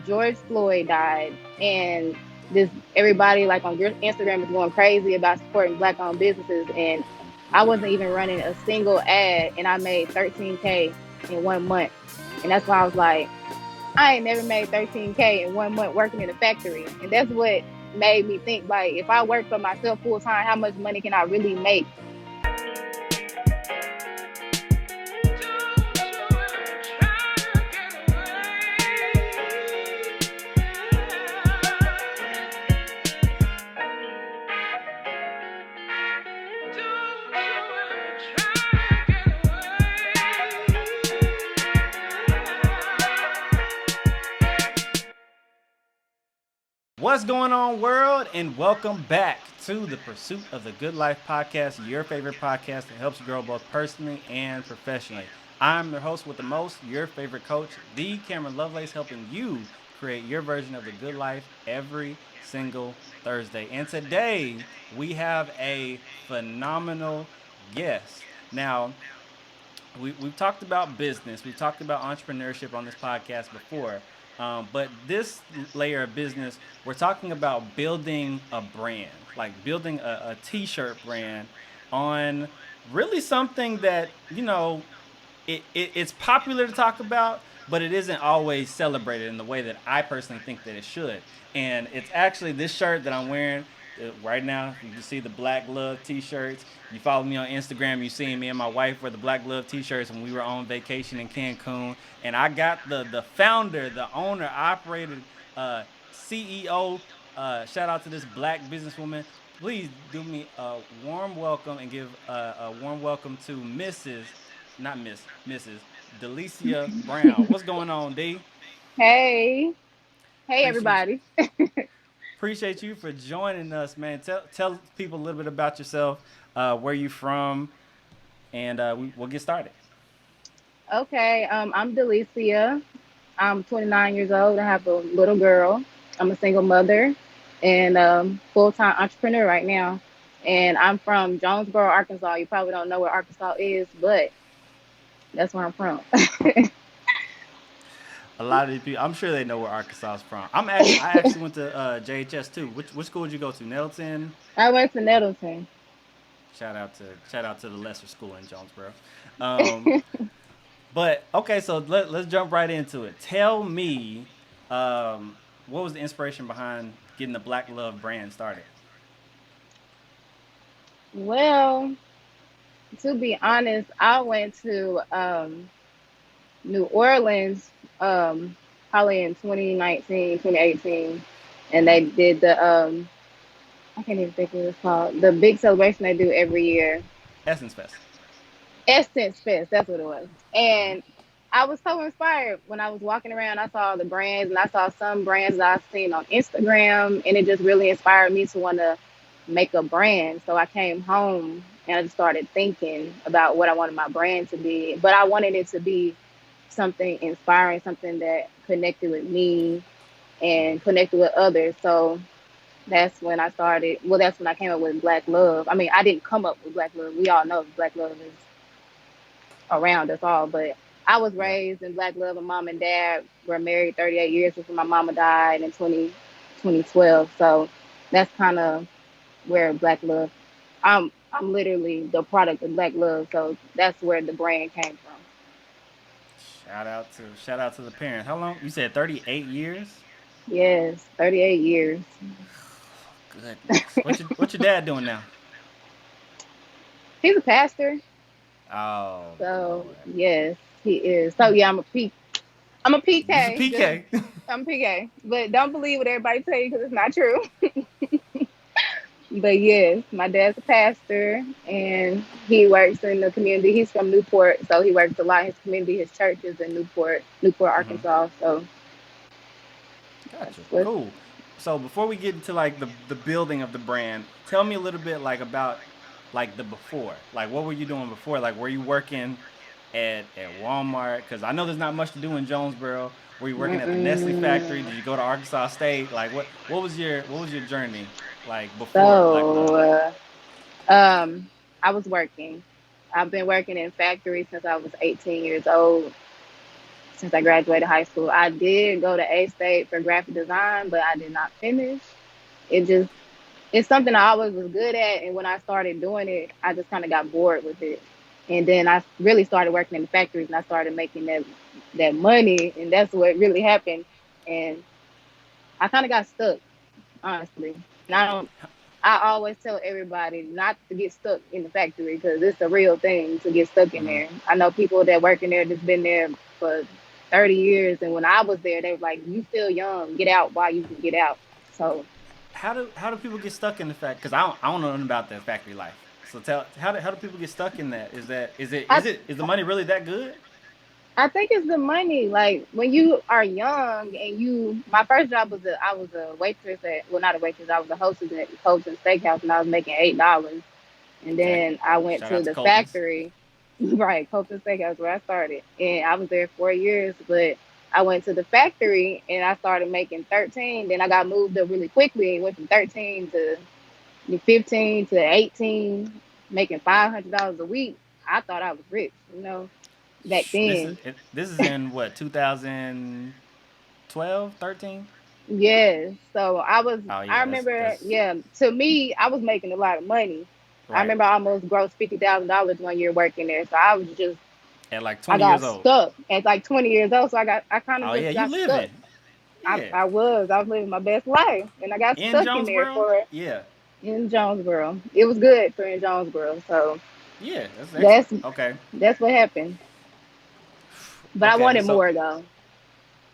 George Floyd died, and this everybody like on your Instagram is going crazy about supporting Black-owned businesses, and I wasn't even running a single ad, and I made 13K in 1 month, and that's why I was like, I ain't never made 13K in 1 month working in a factory, and that's what made me think like, if I work for myself full time, how much money can I really make? What's going on, world, and welcome back to the Pursuit of the Good Life podcast, your favorite podcast that helps you grow both personally and professionally. I'm the host with the most, your favorite coach, the Kameron Lovelace, helping you create your version of the good life every single Thursday. And today, we have a phenomenal guest. Now, we've talked about business, we've talked about entrepreneurship on this podcast before. But this layer of business, we're talking about building a brand, like building a t-shirt brand on really something that, it's popular to talk about, but it isn't always celebrated in the way that I personally think that it should. And it's actually this shirt that I'm wearing right now. You can see the Blk Luv t-shirts. You follow me on Instagram, you seen me and my wife wear the Blk Luv t-shirts when we were on vacation in Cancun. And I got the founder, the owner, operator, CEO, shout out to this Black businesswoman. Please do me a warm welcome and give a warm welcome to Mrs. Delicia Brown. What's going on, D? Hey Appreciate everybody. Appreciate you for joining us, man. Tell people a little bit about yourself, where you from, and we'll get started. Okay, I'm Delicia. I'm 29 years old. I have a little girl. I'm a single mother and full-time entrepreneur right now. And I'm from Jonesboro, Arkansas. You probably don't know where Arkansas is, but that's where I'm from. A lot of these people, I'm sure they know where Arkansas is from. I actually went to JHS too. Which school did you go to? Nettleton. I went to Nettleton. Shout out to the lesser school in Jonesboro. But okay, so let's jump right into it. Tell me, what was the inspiration behind getting the Blk Luv brand started? Well, to be honest, I went to New Orleans probably in 2019, 2018, and they did the I can't even think of what it's called, the big celebration they do every year. Essence Fest. Essence Fest, that's what it was. And I was so inspired when I was walking around. I saw the brands, and I saw some brands that I've seen on Instagram, and it just really inspired me to want to make a brand. So I came home and I just started thinking about what I wanted my brand to be. But I wanted it to be something inspiring, something that connected with me and connected with others. So that's when I started. Well, that's when I came up with Blk Luv. I mean, I didn't come up with Blk Luv. We all know Blk Luv is around us all, but I was raised in Blk Luv. My mom and dad were married 38 years before my mama died in 2012. So that's kind of where Blk Luv. I'm literally the product of Blk Luv. So that's where the brand came from. Shout out to the parents. How long? You said 38 years? Yes, 38 years. Goodness. What's your dad doing now? He's a pastor. Oh. So yes, he is. So yeah, I'm a PK. I'm a PK. I'm a PK. But don't believe what everybody tell you because it's not true. But yes, my dad's a pastor and he works in the community. He's from Newport, so he works a lot in his community. His church is in Newport, Arkansas. So gotcha. Cool. So before we get into like the building of the brand, tell me a little bit like about like the before. Like what were you doing before? Like were you working at Walmart? Because I know there's not much to do in Jonesboro. Were you working at the Nestle factory? Did you go to Arkansas State? Like what was your journey like before? So I was working. I've been working in factories since I was 18 years old. since I graduated high school. I did go to A-State for graphic design, but I did not finish. It's something I always was good at, and when I started doing it, I just kind of got bored with it. And then I really started working in the factories, and I started making that money, and that's what really happened. And I kind of got stuck, honestly. And I always tell everybody not to get stuck in the factory because it's a real thing to get stuck in there. I know people that work in there that's been there for 30 years, and when I was there, they were like, "You still young, get out while you can get out." So How do people get stuck in the fact? Because I don't know nothing about that factory life. So how do people get stuck in that? Is the money really that good? I think it's the money. Like when you are young and my first job I was a waitress not a waitress, I was a hostess at Colton Steakhouse, and I was making $8. And Okay. then I went Shout to out to the Colton's. factory, right, Colton Steakhouse where I started, and I was there 4 years. But I went to the factory and I started making 13. Then I got moved up really quickly and went from 13 to 15 to 18, making $500 a week. I thought I was rich, back then. This is in what, 2012, 13? Yes. So Oh I yeah, remember, that's yeah, to me, I was making a lot of money. I right. remember I almost grossed $50,000 one year working there. So At like I 20 got years old. stuck at like 20 years old. So I kind of Oh yeah, just you got stuck. living. Yeah. I was living my best life, and I got In stuck in there Jonesboro? for Yeah. in Jonesboro. It was good for in Jonesboro. So Yeah, that's excellent. that's Okay. that's what happened. But I Okay. wanted more though.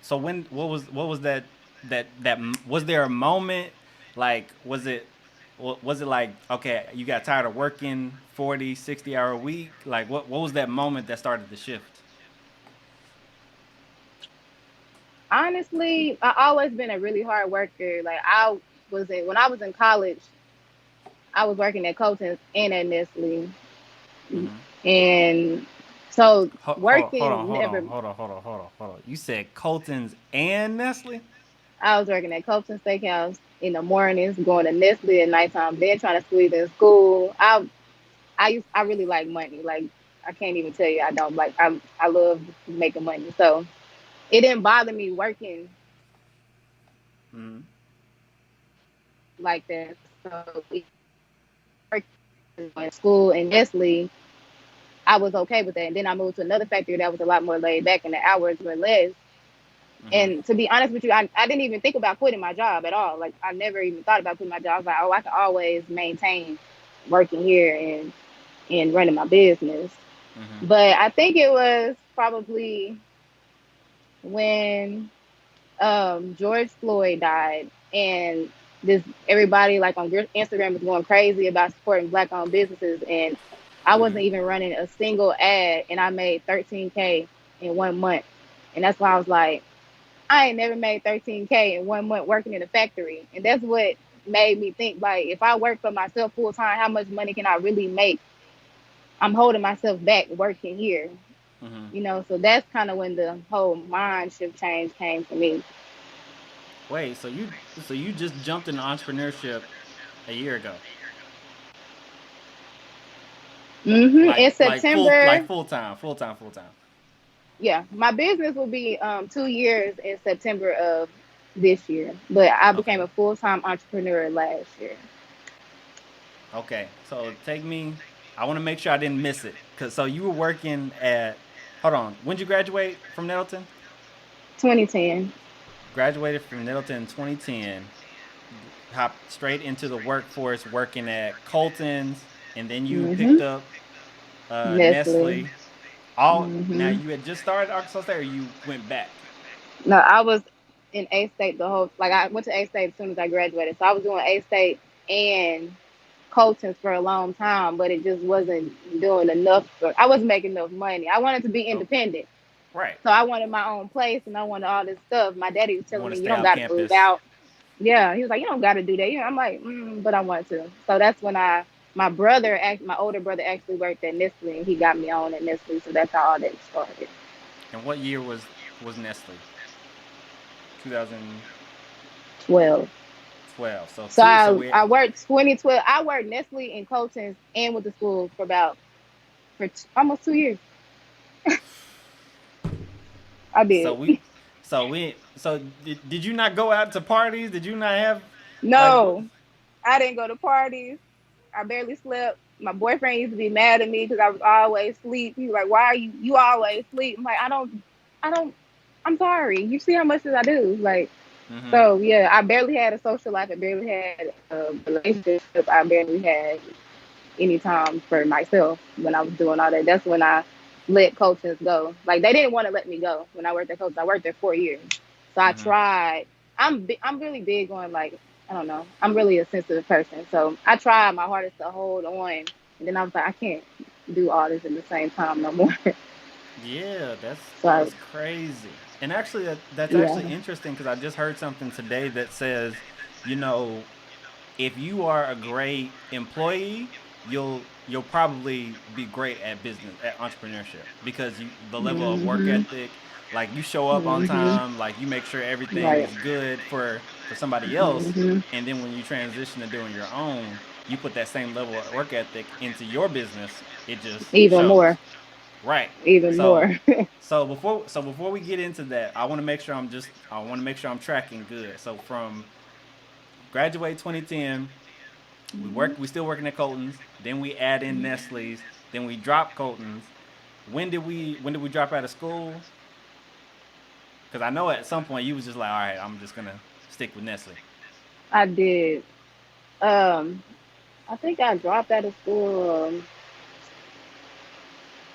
So what was that was there a moment, like was it like, okay, you got tired of working 40, 60 hour a week? Like what was that moment that started the shift? Honestly, I always been a really hard worker. Like when I was in college, I was working at Colton's and at Nestle, Mm-hmm. and so Hold on, working hold on, never. hold on, hold on, hold on, hold on. You said Colton's and Nestle? I was working at Colton Steakhouse in the mornings, going to Nestle at nighttime, then trying to squeeze in school. I really like money. Like I can't even tell you I don't like. I love making money, so it didn't bother me working Mm-hmm. like that. So working in school and Nestle, I was okay with that. And then I moved to another factory that was a lot more laid back and the hours were less. Mm-hmm. And to be honest with you, I didn't even think about quitting my job at all. Like I never even thought about quitting my job. I was like, oh, I can always maintain working here and running my business. Mm-hmm. But I think it was probably when George Floyd died, and this everybody like on Instagram was going crazy about supporting Black-owned businesses, and I wasn't even running a single ad, and I made 13K in 1 month, and that's why I was like, I ain't never made 13K in 1 month working in a factory, and that's what made me think like, if I work for myself full time, how much money can I really make? I'm holding myself back working here, Mm-hmm. So that's kind of when the whole mind shift change came for me. Wait, so you just jumped into entrepreneurship a year ago? In September, Full time, full time, full time. yeah, my business will be 2 years in September of this year, but I became Okay. a full-time entrepreneur last year. Okay. So take me. I want to make sure I didn't miss it. So you were working at. Hold on. When did you graduate from Nettleton? 2010. Graduated from Nettleton in 2010. Hopped straight into the workforce, working at Colton's, and then you picked hmm up Nestle. Nestle. All now, hmm you had just started Arkansas State, or you went back? No, I was in A State I went to A State as soon as I graduated, so I was doing A State and Colton's for a long time, but it just wasn't doing enough. I wasn't making enough money. I wanted to be So independent. right, So I wanted my own place and I wanted all this stuff. My daddy was you telling want me, to you stay don't off got to move campus. out. Yeah, he was like, you don't got to do that. I'm like, but I want to. So that's when my older brother actually worked at Nestle and he got me on at Nestle. So that's how all that started. And what year was Nestle? 2012. 12. So So two. So I, we. I worked 2012. I worked Nestle and Colton's and with the school for almost 2 years. I So did. did you not go out to parties? Did you not have like? No, I didn't go to parties. I barely slept. My boyfriend used to be mad at me because I was always asleep. He was like, "Why are you always asleep?" I'm like, I don't. I'm sorry. You see how much that I do, like. Mm-hmm. So yeah, I barely had a social life. I barely had a relationship. I barely had any time for myself when I was doing all that. That's when I let coaches go. Like they didn't want to let me go when I worked at coaches. I worked there 4 years, so I Mm-hmm. tried. I'm really big on like I don't know. I'm really a sensitive person, so I tried my hardest to hold on, and then I was like, I can't do all this at the same time no more. Yeah, So I, that's crazy. And actually, that's yeah, actually interesting because I just heard something today that says, you know, if you are a great employee, you'll probably be great at business, at entrepreneurship, because the level of work mhm, ethic, like you show up on mhm, time, like you make sure everything right, is good for somebody else, mhm, and then when you transition to doing your own, you put that same level of work ethic into your business. It just even shows. more, Right. even So more. before we get into that, I want to make sure I'm tracking good. So from graduate 2010, we still working at Colton's, then we add in Nestle's, then we drop Colton's. When did we drop out of school? Cuz I know at some point you was just like, "All right, I'm just going to stick with Nestle." I did. Um, I think I dropped out of school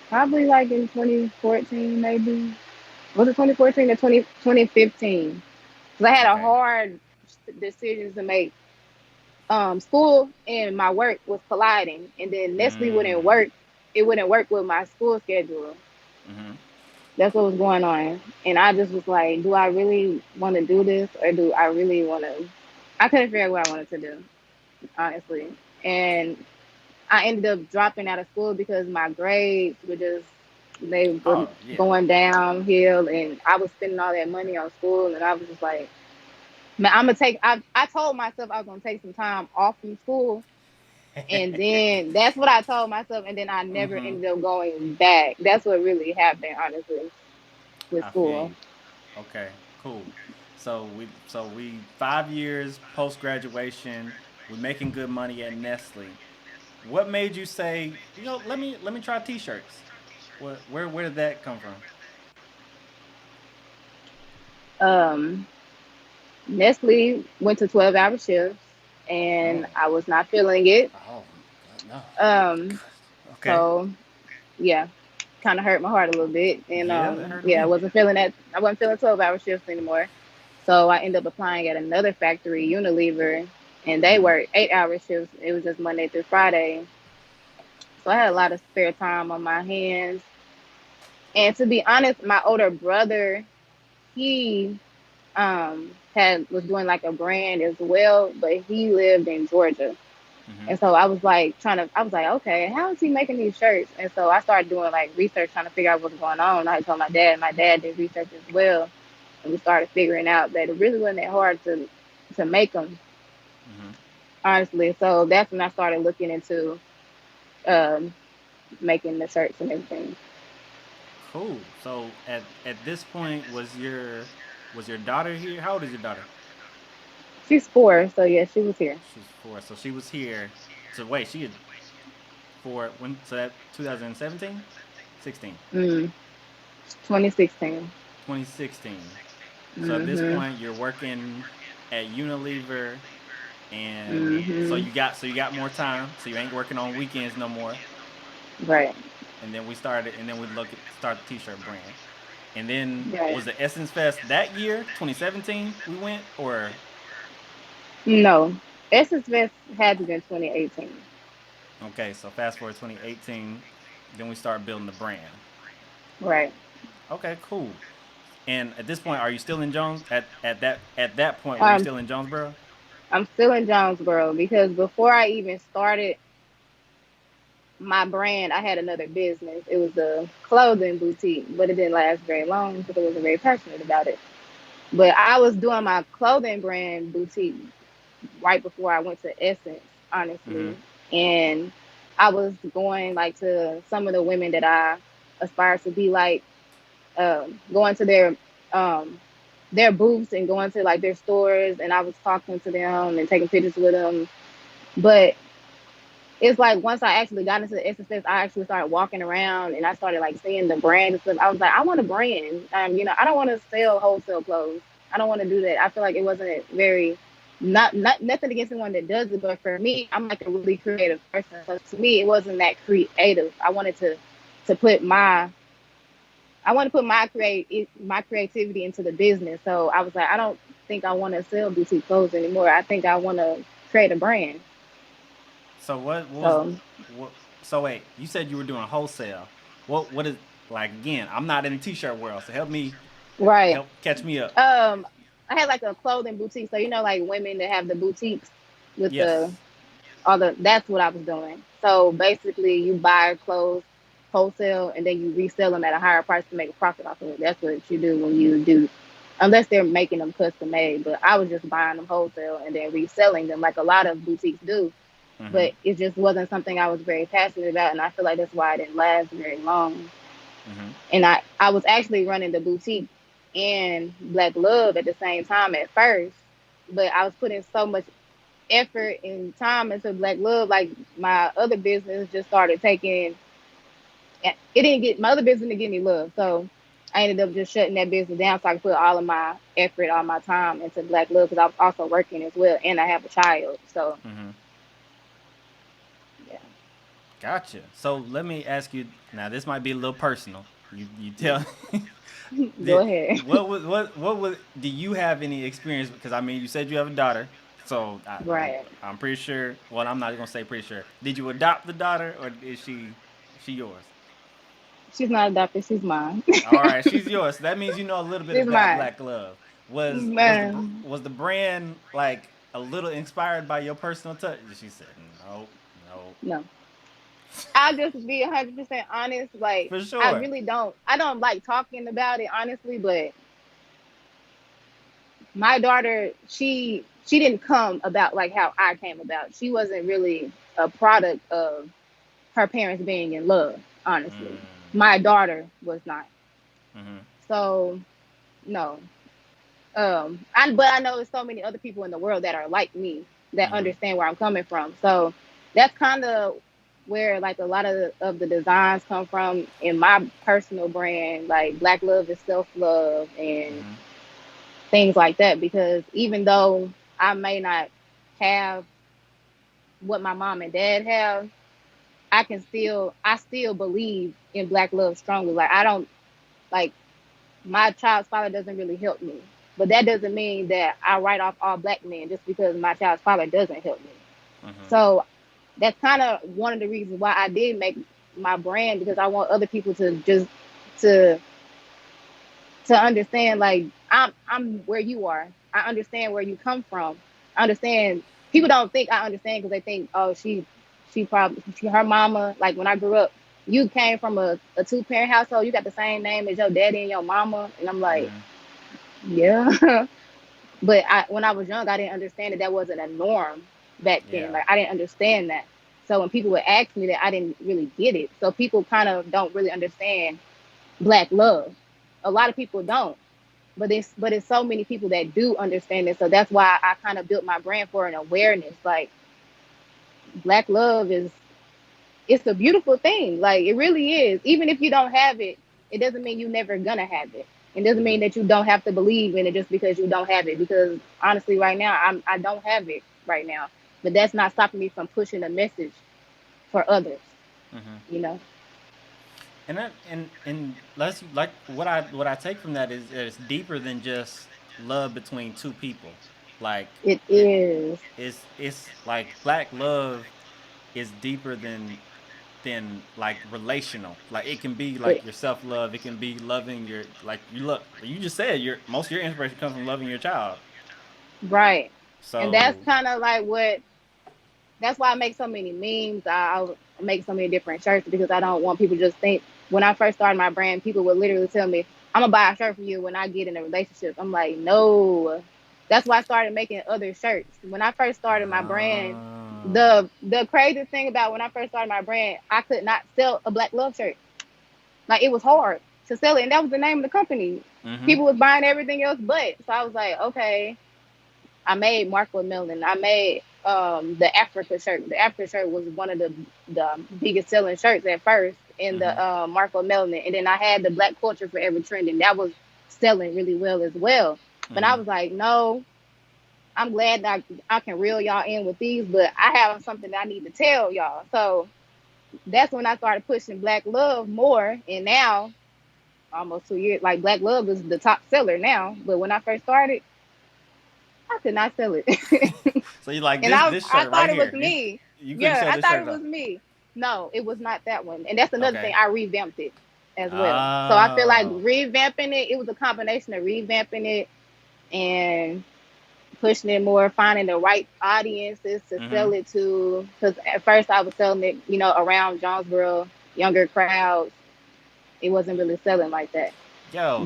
probably like in 2014, maybe. Was it 2014 or 2015? Because I had a Okay. hard decision to make. School and my work was colliding, and then Nestle wouldn't Mm. work. It wouldn't work with my school schedule. Mhm. That's what was going on, and I just was like, "Do I really want to do this, or do I really want to?" I couldn't figure out what I wanted to do, honestly, and I ended up dropping out of school because my grades were just they were Oh, yeah. going downhill, and I was spending all that money on school, and I was just like, man, I'm gonna take. I told myself I was gonna take some time off from school, and then that's what I told myself, and then I never Mhm. ended up going back. That's what really happened, honestly, with I feel school. you. Okay, cool. So we 5 years post graduation, we're making good money at Nestle. What made you say, let me try t-shirts? Where did that come from? Um, Nestle went to 12-hour shifts, Oh, and I was not feeling it. oh no. Um, Okay. so yeah, kind of hurt my heart a little bit, and Yeah, that hurt yeah, I me. wasn't feeling that. I wasn't feeling 12-hour shifts anymore. So I ended up applying at another factory, Unilever, and they Mhm. worked 8-hour shifts. It was just Monday through Friday. So I had a lot of spare time on my hands. And to be honest, my older brother, he had was doing like a brand as well, but he lived in Georgia. Mhm. And so I was like, okay, how is he making these shirts? And so I started doing like research, trying to figure out what's going on. I told my dad, my dad did research as well. And we started figuring out that it really wasn't that hard to make them, Mhm. honestly. So that's when I started looking into um, making the shirts and everything. Cool. So at this point, was your daughter here? How old is your daughter? She's 4, so yeah, she was here. She's 4. So she was here. So wait, she had 4 when? So that 2017, 16. Mm, 2016. 2016. So at this Mhm. point, you're working at Unilever, and so Mhm. you got more time. So you ain't working on weekends no more. Right. And then we look at start the T-shirt brand. And then Right. was the Essence Fest that year, 2017? We went, or No, Essence Fest had to be in 2018. okay. So fast forward 2018, then we start building the brand. Right. Okay, cool. And at this point, are you still in Jones? At that point, were you Um, still in Jonesboro? I'm still in Jonesboro because before I even started my brand, I had another business. It was a clothing boutique, but it didn't last very long because I wasn't very passionate about it. But I was doing my clothing brand boutique right before I went to Essence, Mm-hmm. honestly. And I was going like to some of the women that I aspire to be like. going to their booths and going to like their stores, and I was talking to them and taking pictures with them. But it's like once I actually got into the SSS, I actually started walking around and I started like seeing the brand and stuff. I was like, I want a brand. I don't want to sell wholesale clothes. I don't want to do that. I feel like it wasn't very not nothing against anyone that does it, but for me, I'm like a really creative person. So to me, it wasn't that creative. I wanted to put my creativity into the business. So I was like, I don't think I want to sell boutique clothes anymore. I think I want to create a brand. So what was So what? So wait, you said you were doing wholesale. What is like again? I'm not in the t-shirt world, so right. help catch me up. I had like a clothing boutique. So like women that have the boutiques with the Yes. all the that's what I was doing. So basically you buy clothes wholesale and then you resell them at a higher price to make a profit off of it. That's what you do when you do unless they're making them custom made. But I was just buying them wholesale and then reselling them like a lot of boutiques do. Mm-hmm. But it just wasn't something I was very passionate about, and I feel like that's why I didn't last very long. Mm-hmm. And I was actually running the boutique and Blk Luv at the same time at first, but I was putting so much effort and time into Blk Luv, like my other business just started taking. It didn't get my other business didn't give me love, so I ended up just shutting that business down so I could put all of my effort, all my time into Blk Luv because I was also working as well, and I have a child. So Mm-hmm. yeah, Gotcha. So let me ask you now. This might be a little personal. You tell. go ahead. What was? Do you have any experience? Because I mean, you said you have a daughter, so Right. I'm pretty sure. Well, I'm not gonna say pretty sure. Did you adopt the daughter, or is she yours? She's not adopted. She's mine. All right, she's yours. So that means you know a little bit She's about mine. Blk Luv. Man, Was the brand like a little inspired by your personal touch? She said, no, no, no. I'll just be 100% honest. Like, for I sure. really don't. I don't like talking about it, honestly, but my daughter, she didn't come about like how I came about. She wasn't really a product of her parents being in love, honestly. Mm, My daughter was not. mm-hmm, So, no. But I know there's so many other people in the world that are like me that mm-hmm, understand where I'm coming from. So that's kind of where like a lot of the designs come from in my personal brand. Like Blk Luv is self love and mm-hmm. things like that. Because even though I may not have what my mom and dad have, I still believe in Blk Luv strongly. Like I don't like my child's father doesn't really help me. But that doesn't mean that I write off all black men just because my child's father doesn't help me. Mm-hmm. So that's kind of one of the reasons why I did make my brand because I want other people to just to to understand like I'm where you are. I understand where you come from. I understand people don't think I understand because they think oh her mama like when I grew up you came from a two-parent household you got the same name as your daddy and your mama and I'm like Mm-hmm. yeah. But when I was young, I didn't understand that wasn't a norm back then. Yeah. Like I didn't understand that. So when people would ask me that, I didn't really get it. So people kind of don't really understand Blk Luv. A lot of people don't, but it's so many people that do understand it. So that's why I kind of built my brand for an awareness. Like Blk Luv it's a beautiful thing. Like it really is. Even if you don't have it, it doesn't mean you never gonna have it. It doesn't Mm-hmm. mean that you don't have to believe in it just because you don't have it. Because honestly, right now, I don't have it right now. But that's not stopping me from pushing a message for others. Mm-hmm. You know, And let's like what I take from that is that it's deeper than just love between two people. Like it it is. it's like Blk Luv is deeper than like relational. Like it can be It like your self love. It can be loving your like you look. You just said your most of your inspiration comes from loving your child. right. And that's So kind of like what. That's why I make so many memes. I make so many different shirts because I don't want people to just think. When I first started my brand, people would literally tell me, "I'm gonna buy a shirt from you when I get in a relationship." I'm like, no. That's why I started making other shirts. When I first started my brand, uh, the crazy thing about when I first started my brand, I could not sell a Blk Luv shirt. Like it was hard. to sell it, and that was the name of the company. People was buying everything else but. So I was like, okay. I made Marco Melon. I made the Africa shirt. The Africa shirt was one of the biggest selling shirts at first in the Marco Melon. And then I had the Black Culture Forever trend, and that was selling really well as well. But I was like, no, I'm glad that I can reel y'all in with these, but I have something that I need to tell y'all. So that's when I started pushing Blk Luv more. And now, almost 2 years, like Blk Luv is the top seller now. But when I first started, I could not sell it. So you like this shirt I thought right it here. was me. Yeah, I thought it was me. No, it was not that one. And that's another thing. I revamped it as well. So I feel like revamping it, it was a combination of revamping it and pushing it more, finding the right audiences to sell it to. Because at first I was selling it, around Jonesboro, younger crowds. It wasn't really selling like that. Yo,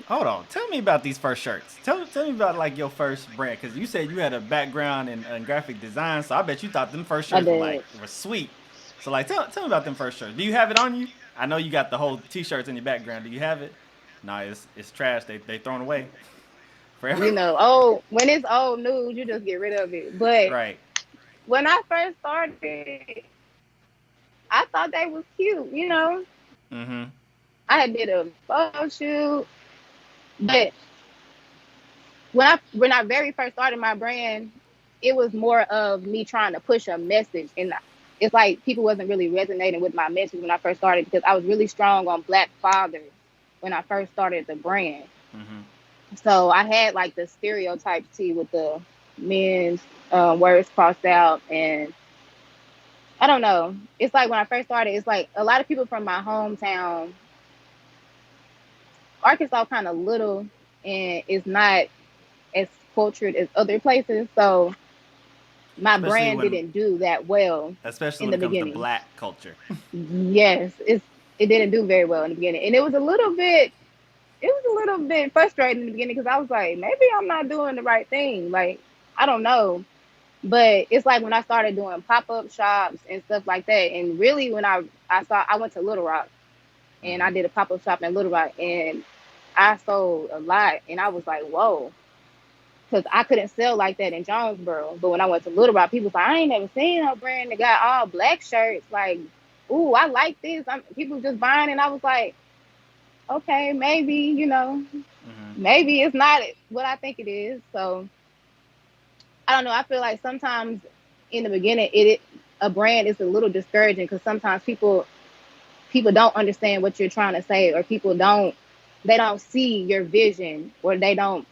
hold on. Tell me about these first shirts. Tell me about like your first brand, because you said you had a background in graphic design, so I bet you thought them first shirts were sweet. So like, tell me about them first shirts. Do you have it on you? I know you got the whole T-shirts in your background. Do you have it? No, it's trash. They thrown away forever. When it's old news, you just get rid of it. But when I first started, I thought they was cute. I did a photo shoot, but when I very first started my brand, it was more of me trying to push a message, and it's like people wasn't really resonating with my message when I first started, because I was really strong on Black fathers when I first started the brand. So I had like the stereotype tee with the men's words crossed out, and I don't know. It's like when I first started, it's like a lot of people from my hometown. Arkansas kind of little, and it's not as cultured as other places, so my brand didn't do that well. Especially in when the it comes beginning. to Black culture. Yes, it didn't do very well in the beginning, and it was a little bit frustrating in the beginning, because I was like, maybe I'm not doing the right thing. Like, I don't know. But it's like when I started doing pop-up shops and stuff like that, and really when I went to Little Rock, and I did a pop-up shop in Little Rock, and I sold a lot, and I was like, whoa, because I couldn't sell like that in Jonesboro. But when I went to Little Rock, people was like, I ain't never seen no brand that got all Black shirts. Like, ooh, I like this. People just buying, and I was like, okay, maybe, maybe it's not what I think it is. So I don't know. I feel like sometimes in the beginning, a brand is a little discouraging, because sometimes people don't understand what you're trying to say, or people don't see your vision, or they don't.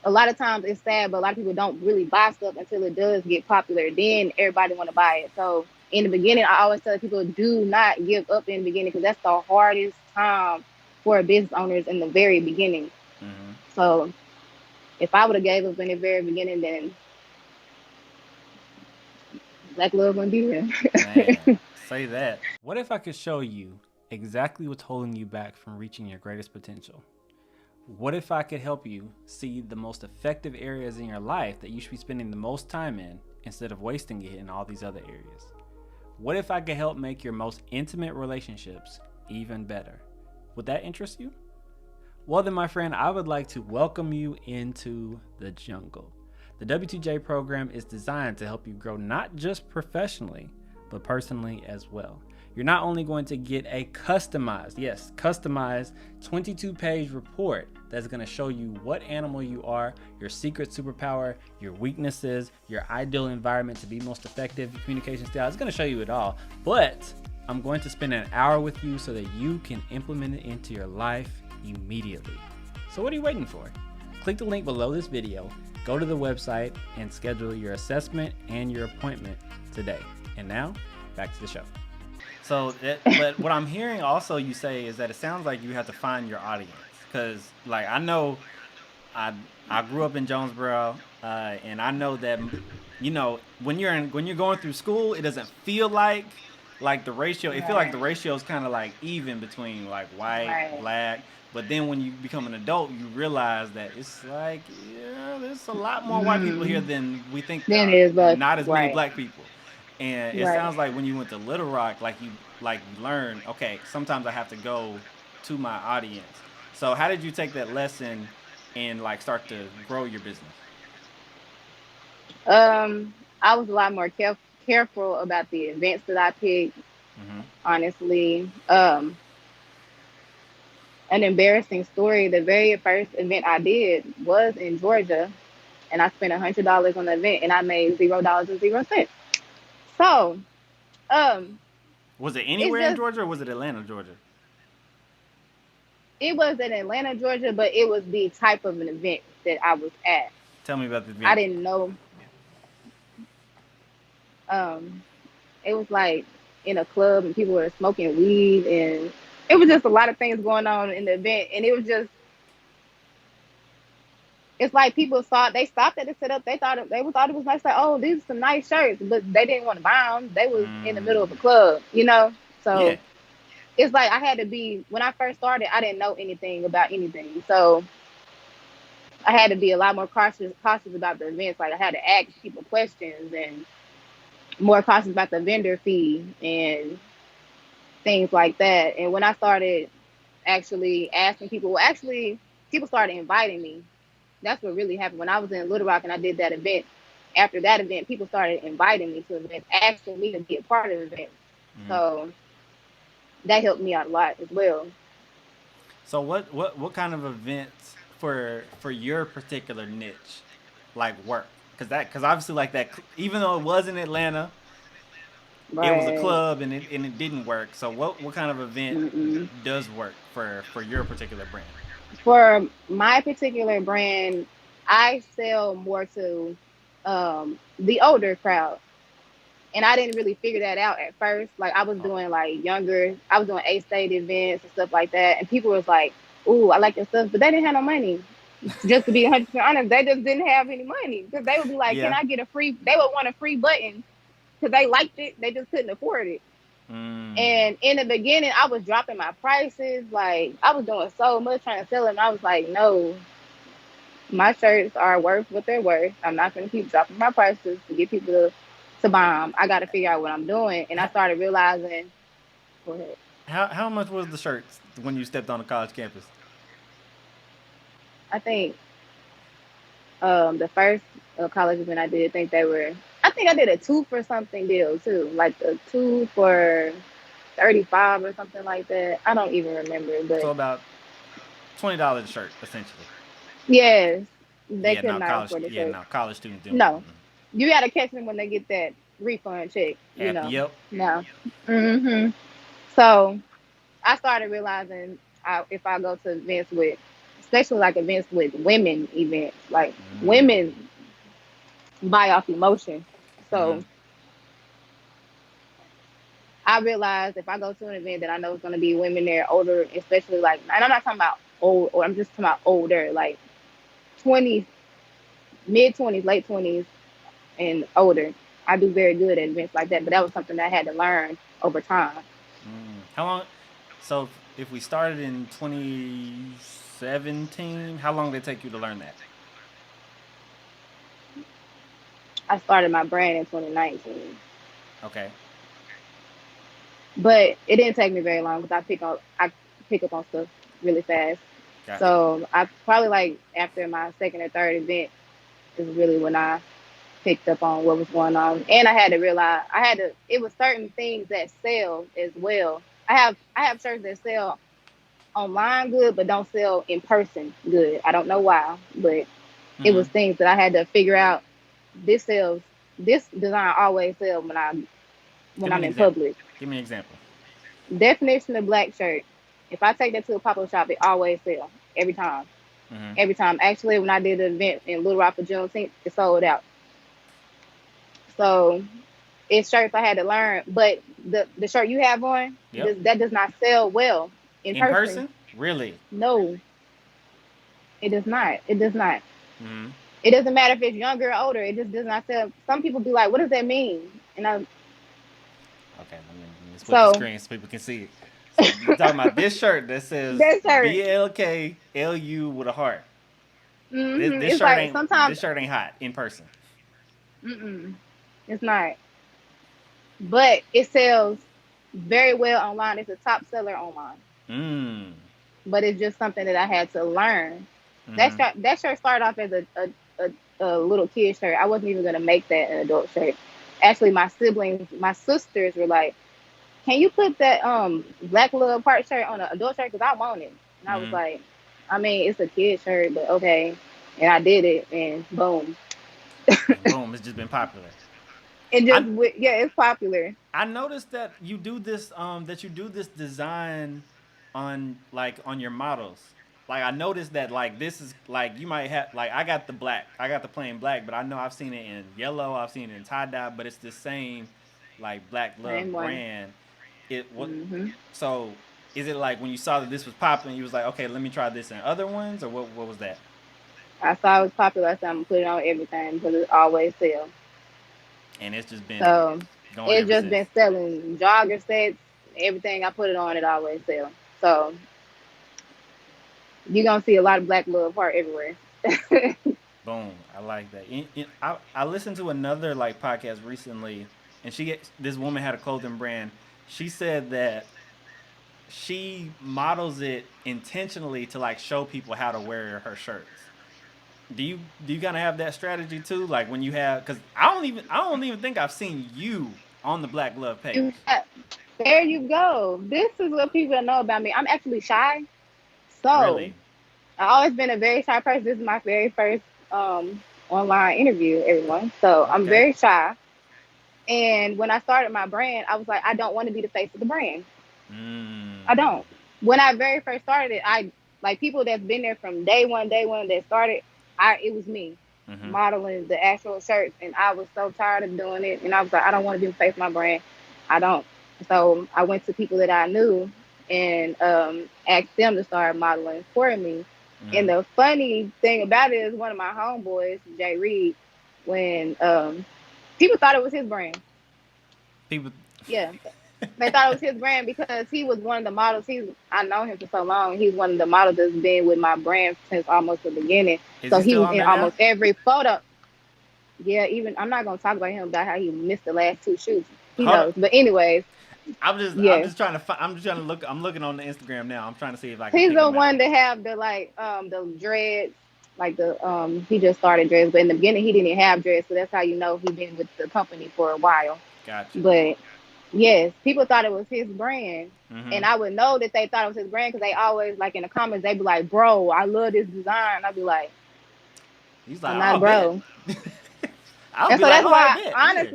A lot of times it's sad, but a lot of people don't really buy stuff until it does get popular. Then everybody want to buy it. So in the beginning, I always tell people, do not give up in the beginning, because that's the hardest time for business owners, in the very beginning. So if I would have gave up in the very beginning, then Blk Luv wouldn't be here. Man, say that. What if I could show you exactly what's holding you back from reaching your greatest potential? What if I could help you see the most effective areas in your life that you should be spending the most time in, instead of wasting it in all these other areas? What if I could help make your most intimate relationships even better? Would that interest you? Well then, my friend, I would like to welcome you into the jungle. The W2J program is designed to help you grow not just professionally, but personally as well. You're not only going to get a customized 22-page report that's going to show you what animal you are, your secret superpower, your weaknesses, your ideal environment to be most effective, communication style. It's going to show you it all, but I'm going to spend an hour with you so that you can implement it into your life immediately. So what are you waiting for? Click the link below this video, go to the website, and schedule your assessment and your appointment today. And now, back to the show. So, but what I'm hearing also you say is that it sounds like you have to find your audience, because like I know I grew up in Jonesboro, and I know that when you're going through school, it doesn't feel like the ratio. It feels like the ratio is kind of like even between like white, black. But then when you become an adult, you realize that it's like, there's a lot more white people here than we think there are. Not as many Black people. And it sounds like when you went to Little Rock, like you learned, okay, sometimes I have to go to my audience. So how did you take that lesson and like start to grow your business? I was a lot more careful about the events that I picked. Mm-hmm. Honestly, an embarrassing story. The very first event I did was in Georgia, and I spent $100 on the event, and I made $0.00. So, um, Was it it's anywhere in just Georgia or was it Atlanta, Georgia? it was in Atlanta, Georgia, but it was the type of an event that I was at. Tell me about the I event. didn't know. Um, it was like in a club, and people were smoking weed, and it was just a lot of things going on in the event, and it was just it's like people saw they stopped at the setup. Thought it was nice. Like, oh, these are some nice shirts, but they didn't want to buy them. They was in the middle of a club, you know. Yeah. So it's like I had to be when I first started. I didn't know anything about anything, so I had to be a lot more cautious about the events. Like I had to ask people questions and more cautious about the vendor fee and things like that. And when I started actually asking people, well, actually people started inviting me. That's what really happened when I was in Little Rock and I did that event. After that event, people started inviting me to events, asking me to be a part of events. Mm-hmm. So that helped me out a lot as well. So what kind of events for your particular niche like work? Because obviously like that even though it was in Atlanta, it was a Right. club and it didn't work. So what kind of event Mm-mm. does work for your particular brand? For my particular brand, I sell more to the older crowd. And I didn't really figure that out at first. Like I was Oh, doing like younger, I was doing A-state events and stuff like that. And people was like, "Ooh, I like your stuff," but they didn't have no money. Just to be 100% honest, they just didn't have any money because they would be like, "Can yeah. I get a free?" They would want a free button because they liked it. They just couldn't afford it. Mm. And in the beginning, I was dropping my prices. Like I was doing so much trying to sell them. I was like, "No, my shirts are worth what they're worth. I'm not going to keep dropping my prices to get people to buy them. I got to figure out what I'm doing." And I How, started realizing, go ahead. how much was the shirts when you stepped on the college campus? I think the first college event I did, I think I did a 2 for something deal too, like a 2 for 35 or something like that. I don't even remember, So but about $20 a shirt essentially. yes, they could not afford the Yeah, shirt. no, college students don't. No, you got to catch them when they get that refund check, you know. Yep. No. So I started realizing if I go to events with, especially like events with women events, like Mm. women buy off emotion. Mm-hmm. So I realized if I go to an event that I know is going to be women there older, especially like, and I'm not talking about old, or I'm just talking about older, like 20s, mid 20s, late 20s, and older. I do very good at events like that, but that was something that I had to learn over time. How long? So if we started in 2017, how long did it take you to learn that? I started my brand in 2019. Okay, But it didn't take me very long because I pick up on stuff really fast. got you. So I probably like after my second or third event is really when I picked up on what was going on. And I had to realize it was certain things that sell as well. I have shirts that sell online good but don't sell in person good. I don't know why, but it Mm-hmm. was things that I had to figure out. This sells this design always sells Give when me I'm an in example. public. Give me an example. Definition of black shirt. If I take that to a pop-up shop, it always sells every time. Mm-hmm. Every time. Actually, when I did the event in Little Rock for Juneteenth, it sold out. So it's shirts I had to learn. But the shirt you have on, Yep. that does not sell well in In person. person? Really? No, it does not. It does not. Mm-hmm. It doesn't matter if it's younger or older. It just does not sell. Some people be like, "What does that mean?" And Okay, let me split the so screen so people can see it. So you're talking about this shirt that says that shirt. BLKLU with a heart. This It's shirt like ain't sometimes. this shirt ain't hot in person. Mm-mm, it's not. But it sells very well online. It's a top seller online. Mm. but it's just something that I had to learn. Mm-hmm. That shirt started off as a little kid shirt. I wasn't even gonna make that an adult shirt. Actually, my sisters were like, "Can you put that Blk Luv part shirt on an adult shirt? Because I want it." And I was Mm-hmm. like, "I mean, it's a kid shirt, but okay." And I did it, and boom, And boom, it's just been popular. it just I yeah, it's popular. I noticed that you do this design on like on your models. Like I noticed that like this is like you might have like I got the plain black, but I know I've seen it in yellow, I've seen it in tie dye, but it's the same like Blk Luv Same one. brand. It what Hmm. so is it like when you saw that this was popping, you was like, okay, let me try this in other ones, or what was that? I saw it was popular. I said I'm gonna put it on everything because it always sells. And it's just been So going it's ever just since. been selling jogger sets. Everything I put it on, it always sells. So you're gonna see a lot of Blk Luv part everywhere. Boom, I like that. I listened to another like podcast recently, and this woman had a clothing brand. She said that she models it intentionally to like show people how to wear her shirts. Do you kind of have that strategy too? Like when you have, because I don't even think I've seen you on the Blk Luv You page. got- there you go. This is what people don't know about me. I'm actually shy. So Really? I've always been a very shy person. This is my very first online interview, everyone. So I'm Okay. very shy. And when I started my brand, I was like, I don't want to be the face of the brand. I Mm. don't. When I very first started it, I like people that's been there from day one that started. It was me Mm-hmm. modeling the actual shirts, and I was so tired of doing it. And I was like, I don't want to be the face of my brand. I don't. So I went to people that I knew and asked them to start modeling for me. Mm-hmm. And the funny thing about it is, one of my homeboys, Jay Reed, when people thought it was his brand. People. Yeah, they thought it was his brand because he was one of the models. I know him for so long. He's one of the models that's been with my brand since almost the beginning. Is So he he still was on in there now? almost every photo. Yeah, even I'm not gonna talk about him about how he missed the last two shoots. He Hold on. knows. But anyways, I'm yes, just trying to I'm just trying to look. I'm looking on the Instagram now. I'm trying to see if I can he's pick the him out. one that have the like the dreads. Like the he just started dreads, but in the beginning he didn't have dreads, so that's how you know he been with the company for a while. Gotcha. But yes, people thought it was his brand. Mm-hmm. And I would know that they thought it was his brand because they always, like in the comments, they'd be like, "Bro, I love this design." I'd be like, He's "I'm like, not oh, bet. bro." I'll And be so like, that's all right, why, bet. Yeah.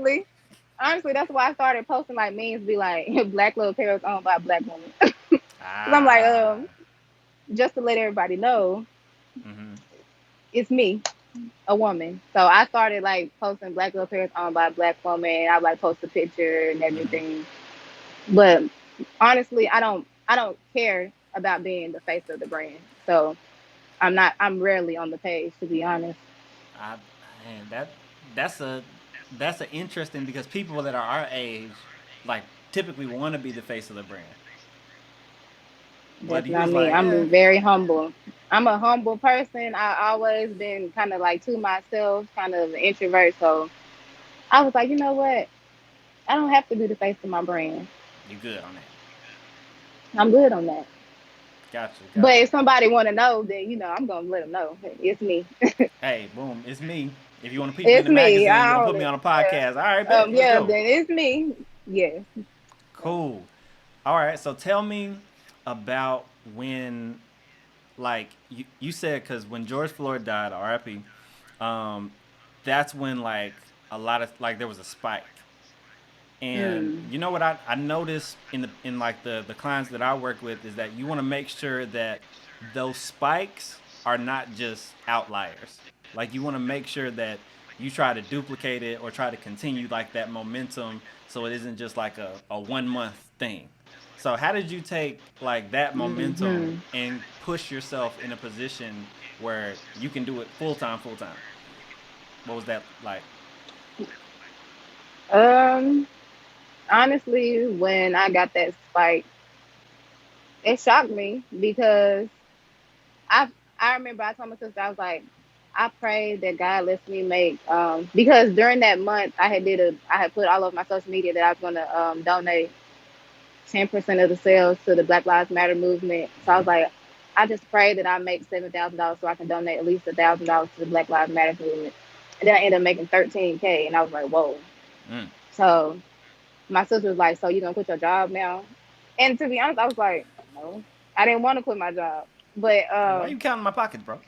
honestly, that's why I started posting like memes, be like, "Blk Luv apparel is owned by a black woman." Because I'm like, Ah. just to let everybody know, Mm-hmm. it's me, a woman. So I started like posting Blk Luv apparel is owned by a black woman. I like post a picture and Mm-hmm. everything. But honestly, I don't care about being the face of the brand. So I'm rarely on the page, to be honest. I man, that's a that's an interesting because people that are our age, like typically want to be the face of the brand, but That's he not was me. like, I'm very humble. I'm a humble person. I always been kind of like to myself, kind of an introvert. So I was like, you know what? I don't have to be the face of my brand. you good on that. I'm good on that. Gotcha, But gotcha. if somebody want to know, then I'm gonna let them know. It's me. Hey, boom, it's me. If you want to peep me in It's the me. magazine, you I want to own put me it. on a podcast. All right, bet. Let's Yeah. go. Then it's me. Yes. Cool. All right. So tell me about when, like, you said, because when George Floyd died, RIP, um, that's when, like, a lot of, like, there was a spike. And Mm. you know what I noticed in like the clients that I work with is that you want to make sure that those spikes are not just outliers. Like you want to make sure that you try to duplicate it or try to continue like that momentum so it isn't just like a 1 month thing. So how did you take like that momentum Hmm. and push yourself in a position where you can do it full time? What was that like? Um. Honestly, when I got that spike, it shocked me because I I remember I told my sister I was like, I pray that God lets me make because during that month I had put all over my social media that I was gonna donate 10% of the sales to the Black Lives Matter movement. So I was Mm-hmm. like, I just pray that I make $7,000 so I can donate at least $1,000 to the Black Lives Matter movement. And then I ended up making $13K, and I was like, whoa. Mm. So my sister was like, so you gonna quit your job now? And to be honest, I was like, no, I didn't want to quit my job. But Like, why you counting my pockets, bro?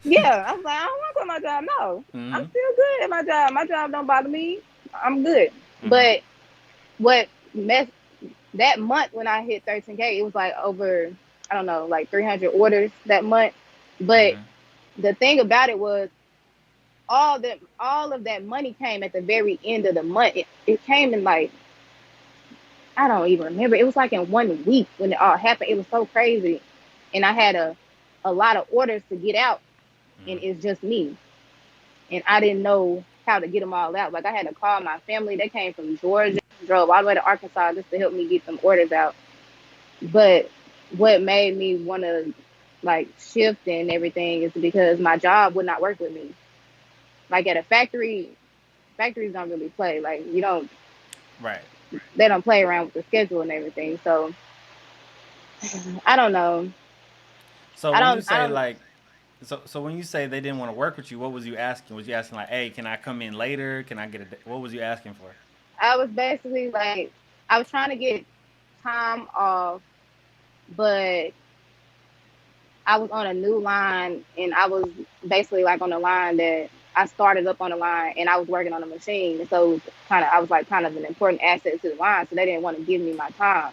yeah, I was like, I don't want to quit my job. No, I'm Mm-hmm. still good at my job. My job don't bother me. I'm good. Mm-hmm. But what messed that month when I hit 13K, it was like over, I don't know, like 300 orders that month. But the thing about it was all of that money came at the very end of the month. It came in like, I don't even remember. It was like in 1 week when it all happened. It was so crazy. And I had a lot of orders to get out, and it's just me. And I didn't know how to get them all out. Like, I had to call my family. They came from Georgia, drove all the way to Arkansas just to help me get them orders out. But what made me want to, like, shift and everything is because my job would not work with me. Like, at a factory, factories don't really play. Like, you don't, Right. they don't play around with the schedule and everything. So, I don't know. So I when you don't, I say don't, like, so when you say they didn't want to work with you, what was you asking? Was you asking like, hey, can I come in later? Can I get a? What was you asking for? I was basically like, I was trying to get time off, but I was on a new line, and I was basically like on a line that I started up on the line, and I was working on a machine. And so it was I was like kind of an important asset to the line. So they didn't want to give me my time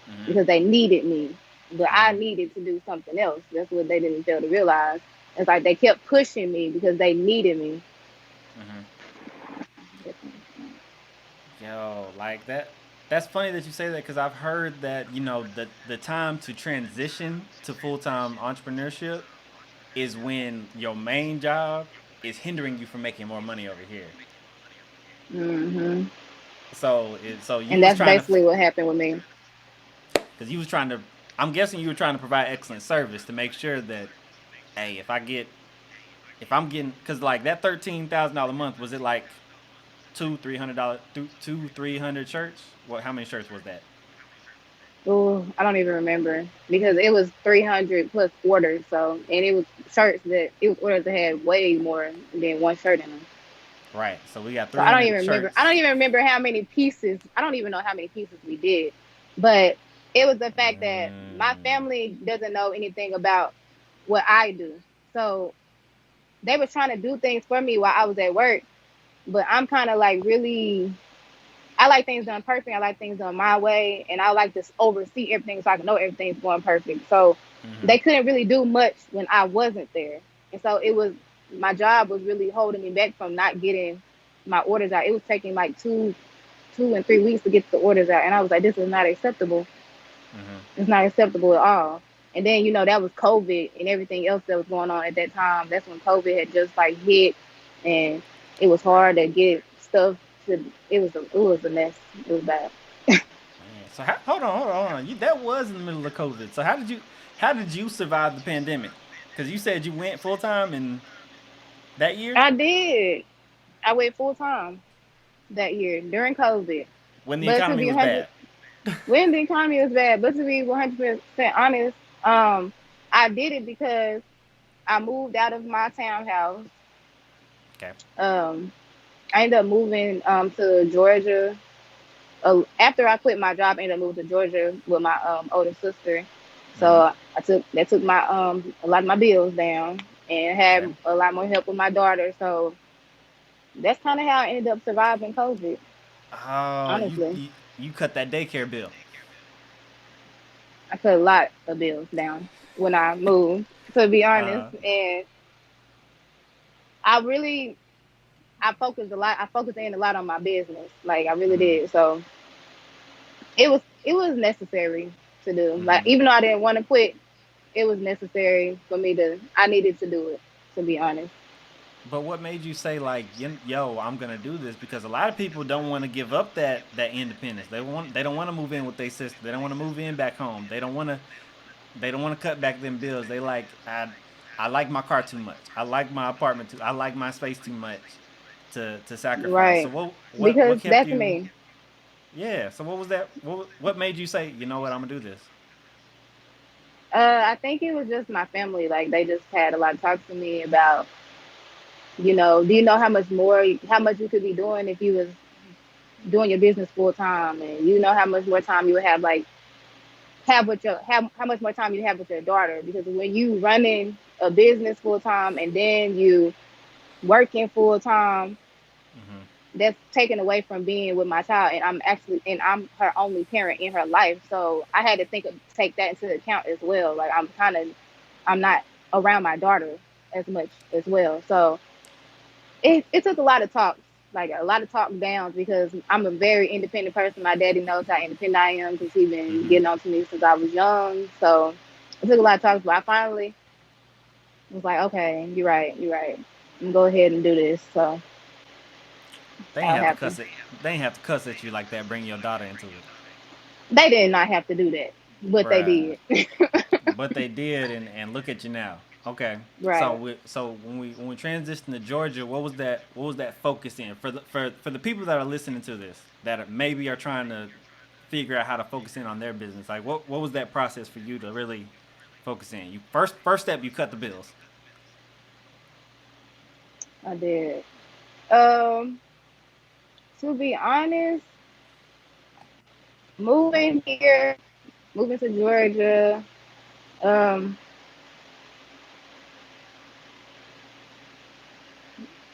Mm-hmm. because they needed me, but I Mm-hmm. needed to do something else. That's what they didn't fail to realize. It's like they kept pushing me because they needed me. Mm-hmm. Yo, like that. That's funny that you say that because I've heard that the time to transition to full time entrepreneurship is when your main job is hindering you from making more money over here. Hmm. So you And was that's trying to, basically what happened with me. because you was trying to. I'm guessing you were trying to provide excellent service to make sure that, hey, if I'm getting, because like that $13,000 a month, was it like $200-300, 200-300 shirts? What? How many shirts was that? Oh, I don't even remember because it was 300 plus orders. So, and it was it was orders that had way more than one shirt in them. Right. So we got So I don't 300 even remember. I don't shirts. even remember how many pieces. I don't even know how many pieces we did. But it was the fact that my Mm, family doesn't know anything about what I do. So they were trying to do things for me while I was at work. But I'm kind of like really, I like things done perfect. I like things done my way. And I like to oversee everything so I can know everything's going perfect. So mm-hmm. they couldn't really do much when I wasn't there. And so my job was really holding me back from not getting my orders out. It was taking like 2 and 3 weeks to get the orders out. And I was like, this is not acceptable. Mm-hmm. It's not acceptable at all. And then, that was COVID and everything else that was going on at that time. That's when COVID had just like hit, and it was Right. hard to get stuff it was a mess. It was bad. Man. So hold on. That was in the middle of COVID. So how did you survive the pandemic? Because you said you went full time in that year I did. I went full time that year during COVID. when the But to economy be was 100, bad. when the economy was bad, but to be 100% honest, I did it because I moved out of my townhouse. Okay. Um, I ended up moving to Georgia. After I quit my job, I ended up moving to Georgia with my older sister. Mm-hmm. So that took my a lot of my bills down and Okay. had a lot more help with my daughter. So that's kind of how I ended up surviving COVID. Oh, you Honestly, you you cut that daycare bill. I cut a lot of bills down when I moved. To be honest, Uh. and I really I focused a lot. I focused in a lot on my business. Like I really Mm-hmm. did. So it was necessary to do. Like Mm-hmm. even though I didn't want to quit, it was necessary for me to. I needed to do it. To be honest. But what made you say like, yo, I'm gonna do this? Because a lot of people don't want to give up that independence. They don't want to move in with their sister. They don't want to move in back home. They don't want to cut back them bills. They like I like my car too much. I like my apartment too. I like my space too much to sacrifice. So Right. what Because kept that's you? me. Yeah. So what was that? What made you say, you know what, I'm gonna do this? I think it was just my family. Like they just had a lot of talks to me about, do you know how much you could be doing if you was doing your business full time, and you know how much more time you would have, like have with your have how much more time you have with your daughter, because when you running a business full time and then you working full time, Mm-hmm. that's taken away from being with my child, and I'm her only parent in her life, so I had to take that into account as well. Like I'm not around my daughter as much as well, so it took a lot of talks, like a lot of talk downs, because I'm a very independent person. My daddy knows how independent I am because he's been Mm-hmm. getting on to me since I was young, so it took a lot of talks, but I finally was like, okay, you're right, I'm gonna go ahead and do this. So They ain't how have to happy. cuss it. They ain't have to cuss at you like that. Bring your daughter into it, They did not have to do that, but they right? did. But they did, and look at you now. Okay, so Right. when we transitioned to Georgia, what was that focus in for the people that are listening to this that maybe are trying to figure out how to focus in on their business? Like what was that process for you to really focus in? You first step, you cut the bills. I did. Um, to be honest, moving here, moving to Georgia, um,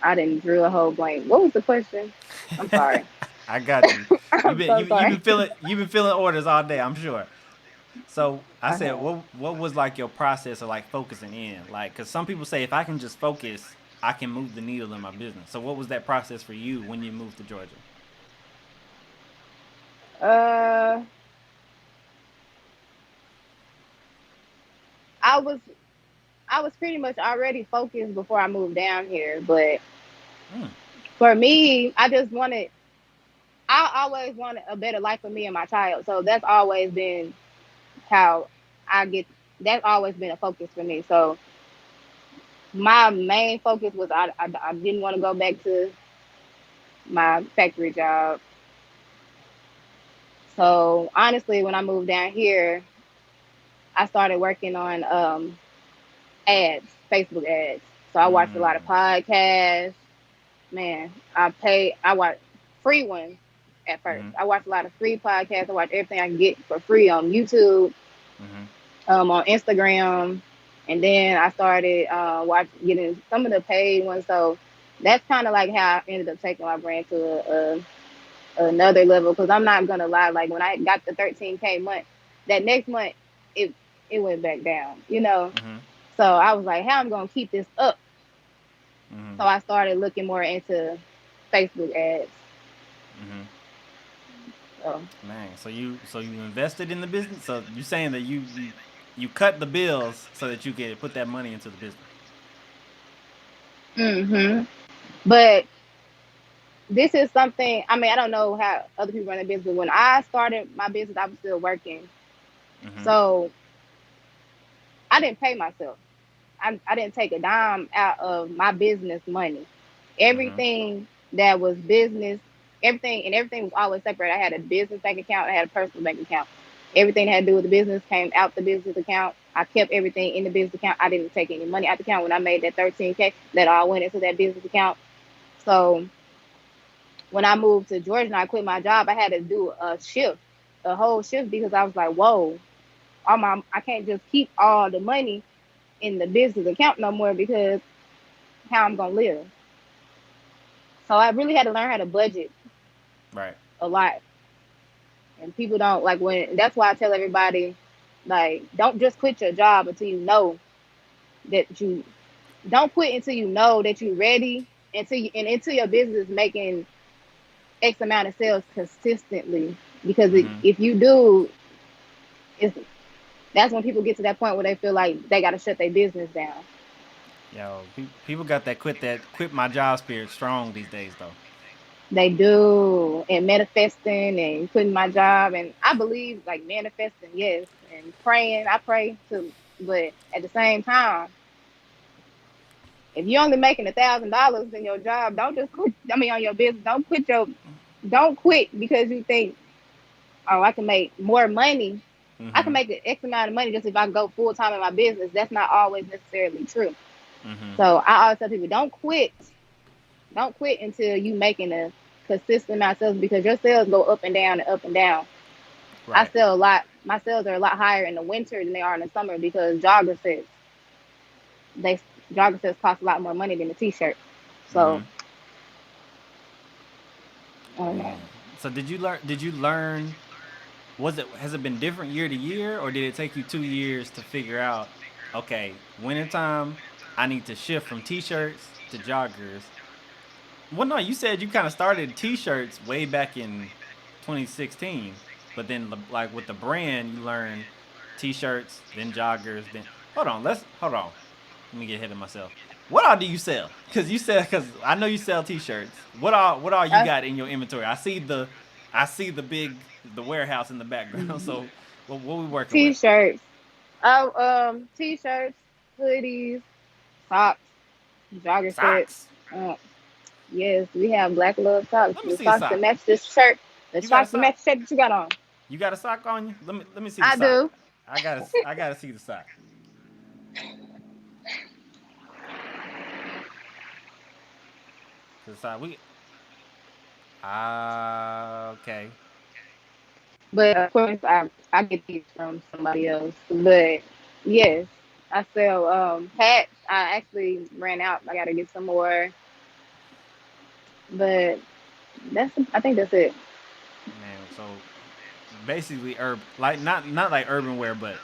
I didn't drew a whole blank. What was the question? I'm sorry. I got you. You've I'm been so you, you've been sorry. filling orders all day. I'm sure. So I I said, have. what was like your process of like focusing in? Like, cause some people say if I can just focus, I can move the needle in my business. So what was that process for you when you moved to Georgia? Uh, I was I was pretty much already focused before I moved down here, but Mm, for me, I always wanted a better life for me and my child. So that's always been how I get. That's always been a focus for me. So my main focus was I didn't want to go back to my factory job. So honestly, when I moved down here, I started working on ads, Facebook ads. So I watched a lot of mm, podcasts. Man, I watch free ones at first. mm-hmm, I watched a lot of free podcasts. I watched everything I can get for free on YouTube, mm-hmm, on Instagram, and then I started getting some of the paid ones. So that's kind of like how I ended up taking my brand to another level. Because I'm not gonna lie, like when I got the 13K month, that next month it it went back down. mm-hmm, So I was like, how I'm gonna keep this up? mm-hmm, So I started looking more into Facebook ads. mm-hmm. So, Man, so you invested in the business. So you saying that you cut the bills so that you can put that money into the business. hmm but this is something. I mean, I don't know how other people run their business, but when I started my business, I was still working. Mm-hmm, So I didn't pay myself. I didn't take a dime out of my business money. mm-hmm, Everything that was business, everything was always separate. I had a business bank account, I had a personal bank account. Everything that had to do with the business came out the business account. I kept everything in the business account. I didn't take any money out the account when I made that 13K. That all went into that business account. So when I moved to Georgia and I quit my job, I had to do a whole shift, because I was like, whoa, I can't just keep all the money in the business account no more, because how I'm gonna live. So I really had to learn how to budget right. a lot. And people don't like when that's why I tell everybody, like, don't just quit your job until you know that you don't quit until you know that you're ready, until your business is making X amount of sales consistently. Because Mm-hmm. if you do, it's that's when people get to that point where they feel like they got to shut their business down. Yo, people got that quit my job spirit strong these days though. They do, and manifesting and quitting my job, and I believe like manifesting, yes, and praying. I pray too, but at the same time, if you're only making $1,000 in your job, don't just quit. I mean, on your business, don't quit because you think, oh, I can make more money. I can make the X amount of money just if I go full time in my business. That's not always necessarily true. So I always tell people, don't quit until you making a consistent amount of sales, because your sales go up and down and up and down. Right. I sell a lot. My sales are a lot higher in the winter than they are in the summer because jogger sets cost a lot more money than the t-shirt. So, So did you learn? Has it been different year to year, or did it take you 2 years to figure out? Okay, wintertime, I need to shift from t-shirts to joggers. Well, no, you said you kind of started t-shirts way back in 2016, but then like with the brand, you learned t-shirts, then joggers, then hold on. Let me get ahead of myself. What all do you sell? Because I know you sell t-shirts. What all you got in your inventory? I see the warehouse in the background. So what we working with? T-shirts. T-shirts, hoodies, socks, jogger sets. Yes, we have Blk Luv socks. The socks that match this shirt. The socks that match the shirt that you got on. You got a sock on you? Let me see the sock. I do. I gotta see the sock. The sock okay. But of course, I get these from somebody else. But yes, I sell hats. I actually ran out. I gotta get some more. But I think that's it. Man, so basically like not like urban wear, but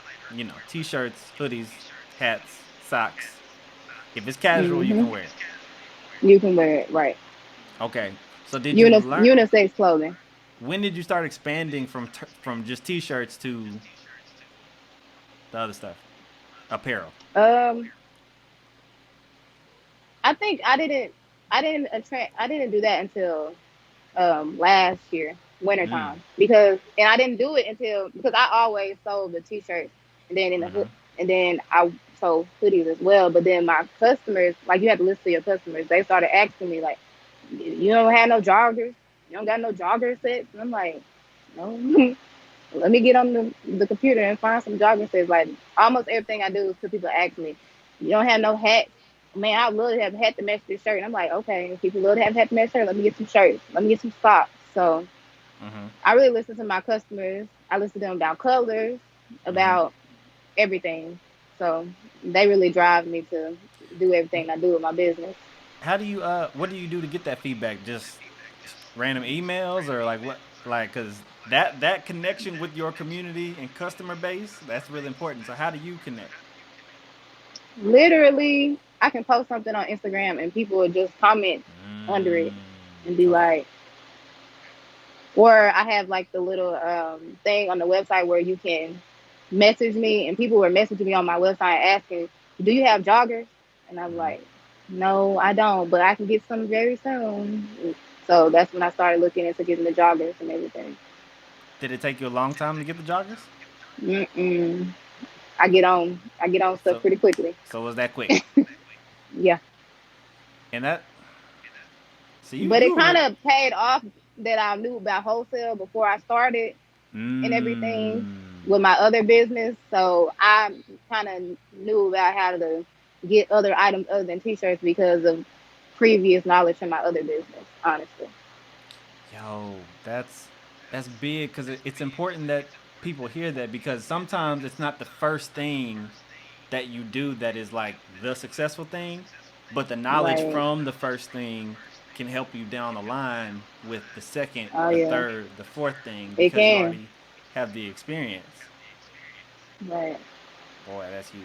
t-shirts, hoodies, hats, socks. If it's casual, you can wear it. You can wear it, right? Okay. So did you learn unisex clothing? When did you start expanding from just t-shirts to the other stuff, apparel? I think I didn't do that until last year, wintertime, because I didn't do it because I always sold the t-shirts, and then and then I sold hoodies as well. But then my customers, like, you have to listen to your customers, they started asking me like, you don't have no joggers? You don't got no jogger sets? And I'm like, no. Let me get on the computer and find some jogger sets. Like, almost everything I do is because people ask me, you don't have no hats? Man, I'd love to have a hat to match this shirt. And I'm like, okay, if people love to have a hat to match shirt, let me get some shirts. Let me get some socks. So I really listen to my customers. I listen to them about colors, about everything. So they really drive me to do everything I do with my business. How do you what do you do to get that feedback? Just random emails, or like what? Like, because that connection with your community and customer base, that's really important. So how do you connect? Literally, I can post something on Instagram and people would just comment under it and be like, or I have like the little thing on the website where you can message me, and people were messaging me on my website asking, do you have joggers? And I'm like, no, I don't, but I can get some very soon. So that's when I started looking into getting the joggers and everything. Did it take you a long time to get the joggers? I get on stuff pretty quickly. So was that quick? Yeah. And that. But it kind of paid off that I knew about wholesale before I started and everything with my other business. So I kind of knew about how to get other items other than t-shirts because of previous knowledge in my other business, honestly. Yo, that's big, because it's important that people hear that, because sometimes it's not the first thing that you do that is like the successful thing, but the knowledge from the first thing can help you down the line with the second, the third, the fourth thing, because you already have the experience. Right. Boy, that's huge.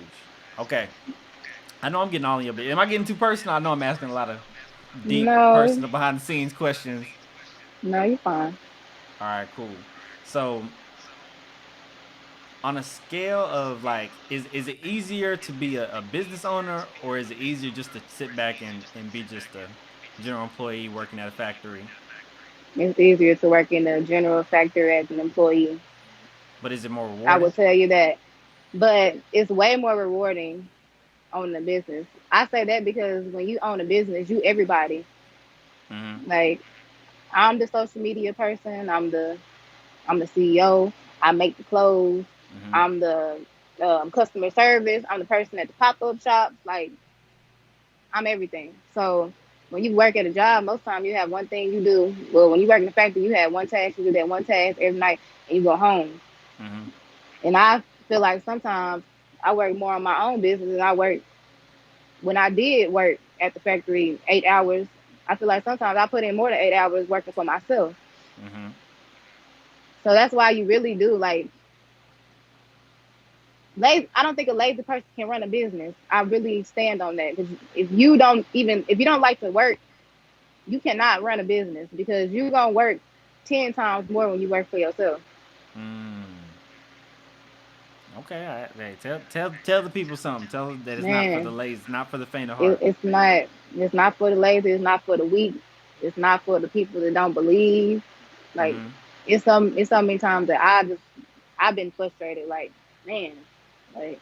Okay. I know I'm getting all in your bit. Am I getting too personal? I know I'm asking a lot of deep, personal, behind the scenes questions. No, you're fine. All right, cool. So, on a scale of like, is it easier to be a business owner, or is it easier just to sit back and be just a general employee working at a factory? It's easier to work in a general factory as an employee. But is it more rewarding? I will tell you that. But it's way more rewarding owning a business. I say that because when you own a business, you everybody. Like, I'm the social media person. I'm the CEO. I make the clothes. Mm-hmm. I'm the customer service. I'm the person at the pop-up shops. Like, I'm everything. So when you work at a job, most time you have one thing you do. Well, when you work in the factory, you have one task. You do that one task every night, and you go home. Mm-hmm. And I feel like sometimes I work more on my own business than I work when I did work at the factory 8 hours. I feel like sometimes I put in more than 8 hours working for myself. Mm-hmm. So that's why you really do like lazy. I don't think a lazy person can run a business. I really stand on that because if you don't like to work, you cannot run a business because you're gonna work 10 times more when you work for yourself. Mm. Okay, all right. Hey, tell the people something. Tell them that it's not for the Man, lazy, not for the faint of it, heart. it's not it's not for the lazy. It's not for the weak. It's not for the people that don't believe. Like Mm-hmm. it's so many times that I've been frustrated. Like, man, like,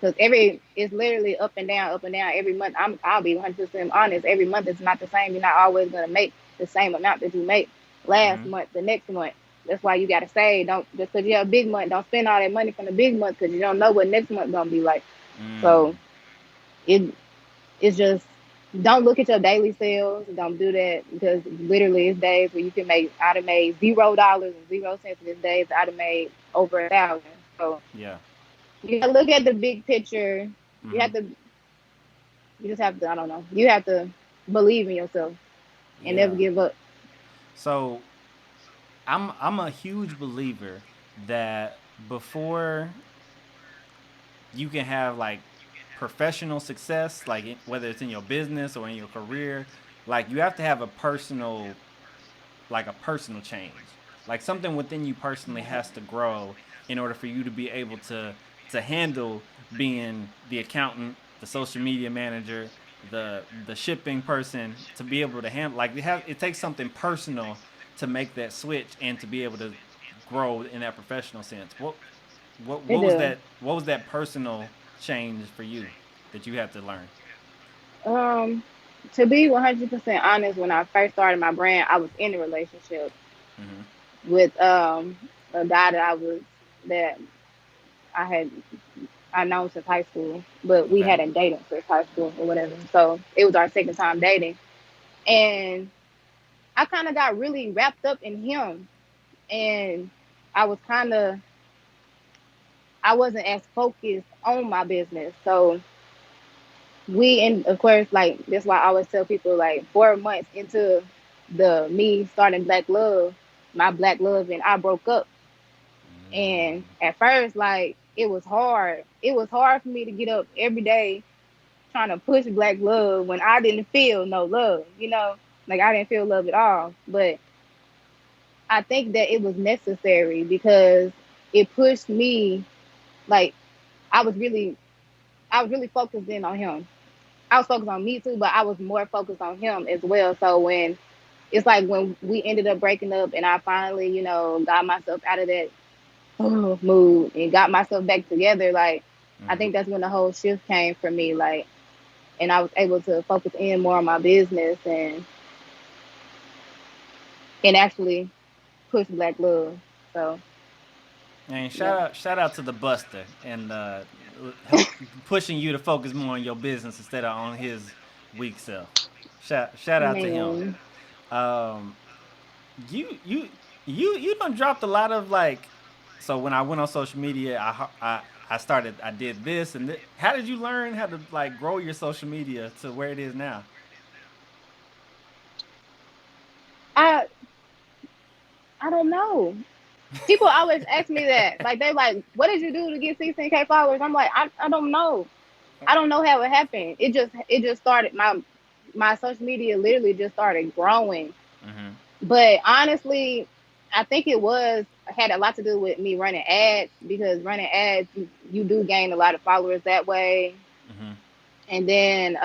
because it's literally up and down every month. I'll be 100% honest. Every month it's not the same. You're not always gonna make the same amount that you make last Mm-hmm. month, the next month. That's why you gotta save. Don't just because you have a big month, don't spend all that money from the big month because you don't know what next month gonna be like. Mm. So it it's just don't look at your daily sales. Don't do that because literally it's days where you can make I'd have made $0 and 0 cents. And it's days I'd have made over 1,000. So Yeah. you gotta look at the big picture. You Mm-hmm. have to you just have to I don't know. You have to believe in yourself and never Yeah. give up. So I'm a huge believer that before you can have like professional success, like whether it's in your business or in your career, like you have to have a personal, like a personal change, like something within you personally has to grow in order for you to be able to handle being the accountant, the social media manager, the shipping person, to be able to handle like it takes something personal to make that switch and to be able to grow in that professional sense. It do. what was that personal change for you that you had to learn? Um to be 100% honest, when I first started my brand, I was in a relationship Mm-hmm. with a guy that I had I known since high school, but we Okay. hadn't dated since high school or whatever. So it was our second time dating. And I kind of got really wrapped up in him. And I was kind of, I wasn't as focused on my business. So and of course, like, that's why I always tell people, like, 4 months into me starting Blk Luv, my Blk Luv and I broke up. And at first, like, it was hard. It was hard for me to get up every day trying to push Blk Luv when I didn't feel no love, like I didn't feel love at all. But I think that it was necessary because it pushed me. Like, I was really, I was really focused in on him. I was focused on me too, but I was more focused on him as well. So when we ended up breaking up and I finally, got myself out of that mood and got myself back together, like, I Mm-hmm. think that's when the whole shift came for me. Like, and I was able to focus in more on my business and actually push Blk Luv. So And yeah, shout out to the Buster and help pushing you to focus more on your business instead of on his weak self. Shout out to him. man. Um, you you you done dropped a lot of like. So when I went on social media, I did this and how did you learn how to like grow your social media to where it is now? I I don't know. People always ask me that. Like, they're like, "What did you do to get 16K followers?" I'm like, I don't know. I don't know how it happened. It just started. My social media literally just started growing. Mm-hmm. But honestly, I think it had a lot to do with me running ads, because running ads, you do gain a lot of followers that way. Mm-hmm. And then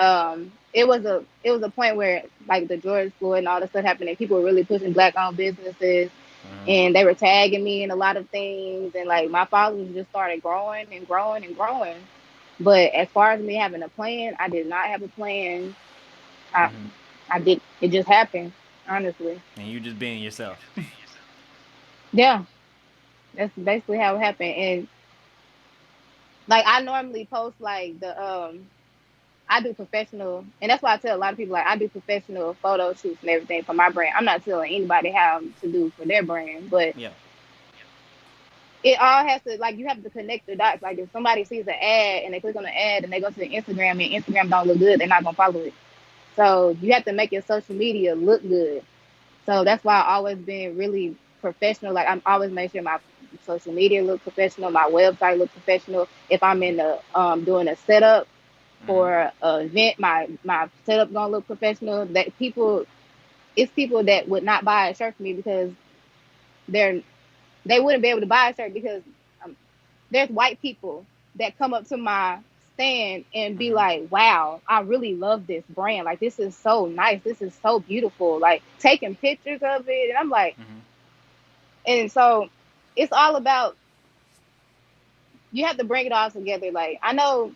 it was a point where, like, the George Floyd and all this stuff happened, and people were really pushing black owned businesses, Mm-hmm. and they were tagging me in a lot of things, and like my followers just started growing and growing and growing. But as far as me having a plan, I did not have a plan. I Mm-hmm. I did it just happened, honestly. And you just being yourself. Yeah, that's basically how it happened. And Like I normally post like I do professional, and that's why I tell a lot of people like I do professional photo shoots and everything for my brand. I'm not telling anybody how to do for their brand, but Yeah. it all has to, like, you have to connect the dots. Like if somebody sees an ad and they click on the ad and they go to the Instagram and Instagram don't look good, they're not gonna follow it. So you have to make your social media look good. So that's why I always been really professional. Like I'm always make sure my social media look professional, my website look professional. If I'm in the doing a setup for an event, my setup gonna look professional. That it's people that would not buy a shirt from me because they wouldn't be able to buy a shirt because there's white people that come up to my stand and be like, wow, I really love this brand. Like, this is so nice. This is so beautiful. Like, taking pictures of it. And I'm like, and so it's all about, you have to bring it all together. Like, I know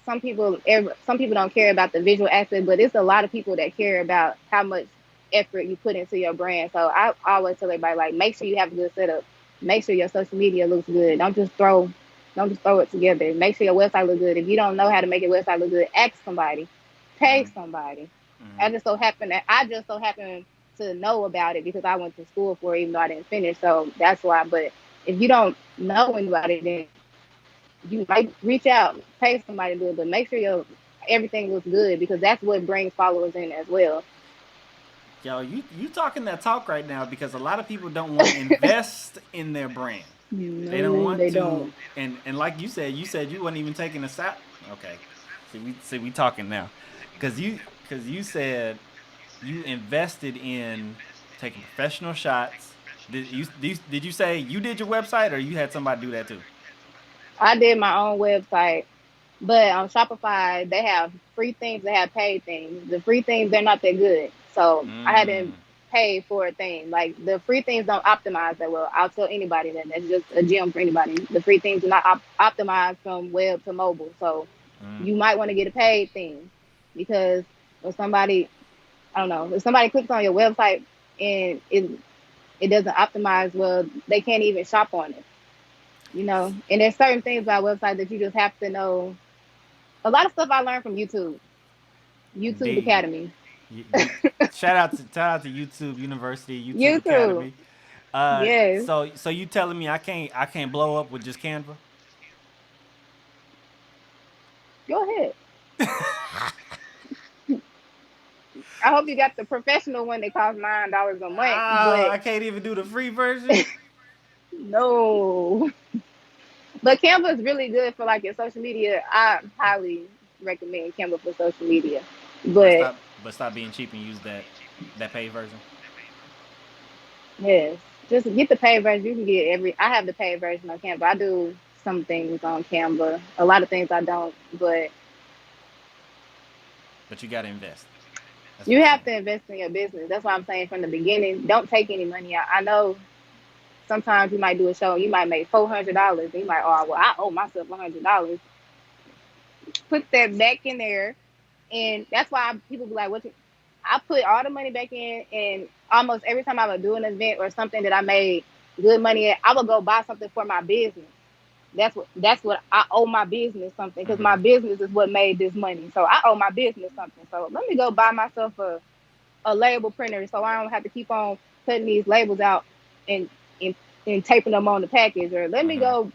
some people don't care about the visual aspect, but it's a lot of people that care about how much effort you put into your brand. So I always tell everybody, like, make sure you have a good setup. Make sure your social media looks good. Don't just throw it together. Make sure your website looks good. If you don't know how to make your website look good, ask somebody, pay somebody. I just so happen to know about it because I went to school for it, even though I didn't finish. So that's why. But if you don't know anybody, then you might reach out, pay somebody to do it, but make sure everything looks good because that's what brings followers in as well. Yo, you talking that talk right now because a lot of people don't want to invest in their brand. No, They don't want they to, don't. and like you said you wasn't even taking a side. Okay, we talking now, because you said you invested in taking professional shots. Did you say you did your website or you had somebody do that too? I did my own website, but on Shopify they have free things, they have paid things. The free things, they're not that good, so I had to pay for a thing. Like the free things don't optimize that well. I'll tell anybody that. That's just a gem for anybody. The free things do not optimize from web to mobile, so you might want to get a paid thing because if somebody, I don't know, if somebody clicks on your website and it doesn't optimize well, they can't even shop on it. And there's certain things about websites that you just have to know. A lot of stuff I learned from YouTube Indeed. Academy. Shout out to YouTube University, YouTube YouTube. Academy. Yes. So you telling me I can't blow up with just Canva? Go ahead. I hope you got the professional one that costs $9 a month. But I can't even do the free version. No. But Canva is really good for like your social media. I highly recommend Canva for social media. But stop being cheap and use that paid version. Yes, just get the paid version. You can get I have the paid version on Canva. I do some things on Canva. A lot of things I don't, but you got to invest. You have to invest in your business. That's why I'm saying from the beginning, don't take any money out. I know sometimes you might do a show, you might make $400, and you might, I owe myself $100. Put that back in there, and that's why people be like, I put all the money back in, and almost every time I would do an event or something that I made good money at, I would go buy something for my business. That's what I owe my business something, because my business is what made this money. So I owe my business something. So let me go buy myself a label printer so I don't have to keep on putting these labels out and taping them on the package. Or let me go.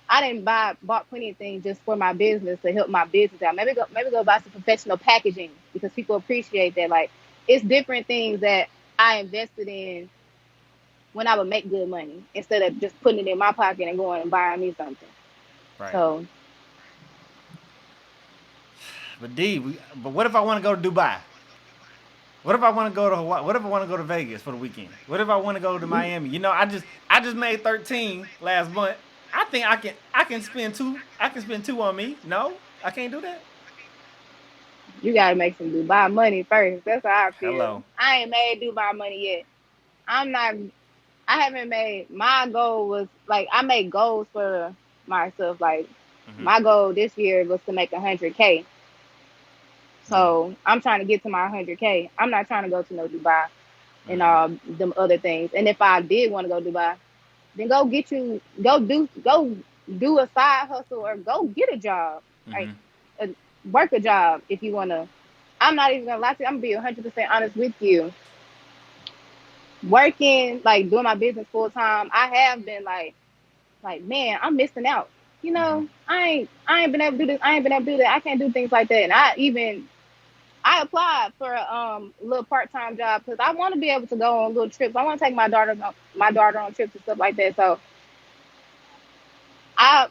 I didn't bought plenty of things just for my business to help my business out. Maybe go buy some professional packaging because people appreciate that. Like, it's different things that I invested in when I would make good money instead of just putting it in my pocket and going and buying me something. Right. So. But what if I want to go to Dubai? What if I want to go to Hawaii? What if I want to go to Vegas for the weekend? What if I want to go to Miami? I just made 13 last month. I think I can spend two. I can spend $2 on me. No, I can't do that. You gotta make some Dubai money first. That's how I feel. Hello. I ain't made Dubai money yet. I haven't made. My goal was like, I made goals for myself. Like my goal this year was to make 100K. So I'm trying to get to my 100K. I'm not trying to go to no Dubai and all them other things. And if I did want to go to Dubai, then go do a side hustle or go get a job, like work a job if you want to. I'm not even gonna lie to you. I'm gonna be 100% honest with you. Working, like doing my business full time, I have been like man, I'm missing out. You know, I ain't been able to do this. I ain't been able to do that. I can't do things like that. And I applied for a little part-time job because I want to be able to go on little trips. I want to take my daughter on trips and stuff like that. So I'm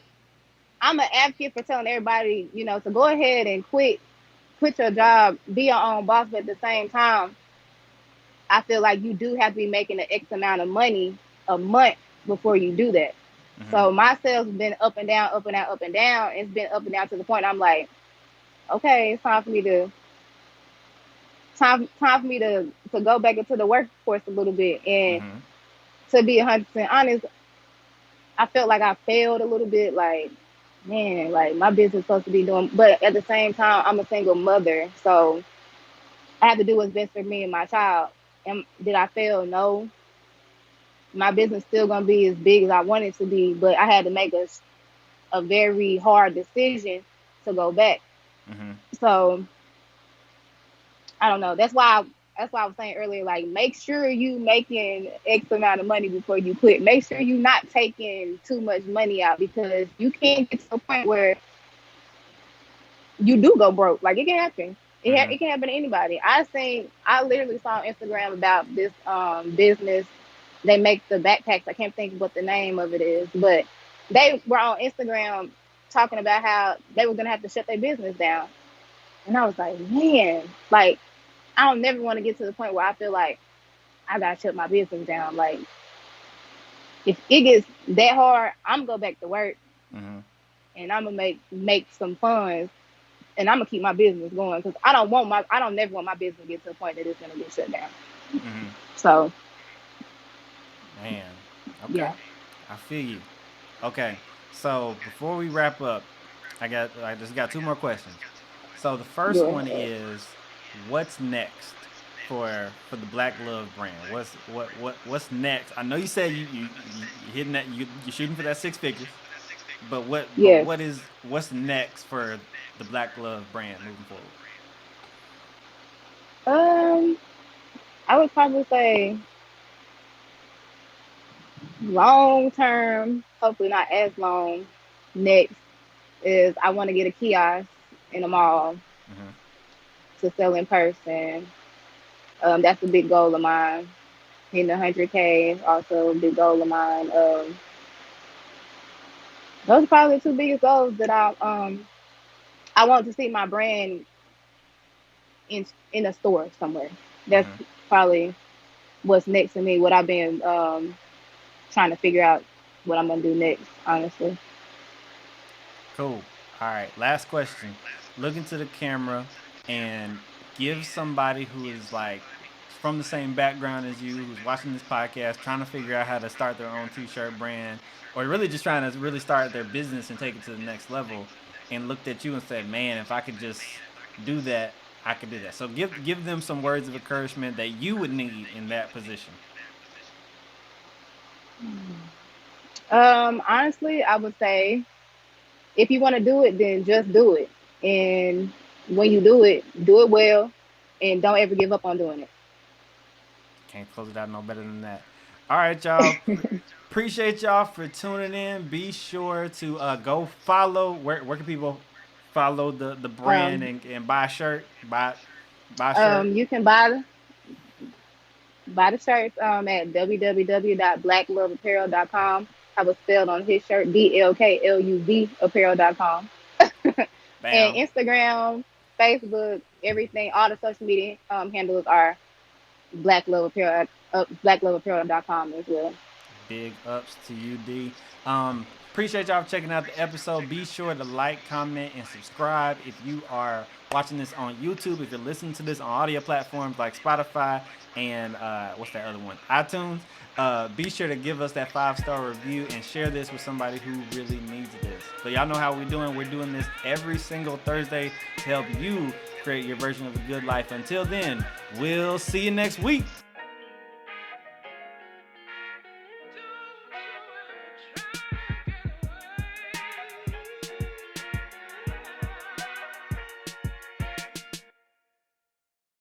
an advocate for telling everybody, you know, to go ahead and quit your job, be your own boss, but at the same time, I feel like you do have to be making an X amount of money a month before you do that. So my sales have been up and down, up and down, up and down. It's been up and down to the point I'm like, okay, it's time for me to go back into the workforce a little bit. And to be 100% honest, I felt like I failed a little bit. Like, man, like my business is supposed to be doing, but at the same time, I'm a single mother, so I have to do what's best for me and my child. And did I fail? No. My business still gonna be as big as I want it to be, but I had to make a very hard decision to go back. So I don't know. That's why I was saying earlier, like, make sure you making X amount of money before you quit. Make sure you're not taking too much money out, because you can't get to a point where you do go broke. Like, it can happen. It can happen to anybody. I literally saw on Instagram about this business. They make the backpacks. I can't think of what the name of it is, but they were on Instagram talking about how they were going to have to shut their business down. And I was like, man, like, I don't never want to get to the point where I feel like I got to shut my business down. Like, if it gets that hard, I'm going to go back to work and I'm going to make some funds, and I'm going to keep my business going, because I don't never want my business to get to the point that it's going to get shut down. So. Man, okay. Yeah. I feel you. Okay, so before we wrap up, I just got two more questions. So the first one is, what's next for the Blk Luv brand? What's next? I know you said you hitting that, you're shooting for that 6 figures, but what's next for the Blk Luv brand moving forward? I would probably say long term, hopefully not as long, next is I want to get a kiosk in a mall to sell in person. That's a big goal of mine. Hitting 100K, also a big goal of mine. Those are probably the two biggest goals that I want to see my brand in a store somewhere. That's probably what's next to me, what I've been trying to figure out what I'm going to do next, honestly. Cool. All right, last question. Look into the camera and give somebody who is like from the same background as you, who's watching this podcast, trying to figure out how to start their own t-shirt brand, or really just trying to really start their business and take it to the next level, and looked at you and said, man, if I could just do that, I could do that. So give them some words of encouragement that you would need in that position. Honestly, I would say, if you want to do it, then just do it. And when you do it well, and don't ever give up on doing it. Can't close it out no better than that. All right, y'all. Appreciate y'all for tuning in. Be sure to go follow. Where can people follow the brand and buy a shirt? Buy a shirt. You can buy the shirts at www.blkluv.apparel.com. I was spelled on his shirt, BLKLUV apparel.com. And Instagram, Facebook, everything, all the social media handles are Blk Luv Apparel, blkluv.apparel.com as well. Big ups to you, D. Appreciate y'all for checking out the episode. Be sure to like, comment, and subscribe. If you are watching this on YouTube, if you're listening to this on audio platforms like Spotify and what's that other one? iTunes. Be sure to give us that 5-star review and share this with somebody who really needs this. So y'all know how we're doing. We're doing this every single Thursday to help you create your version of a good life. Until then, we'll see you next week.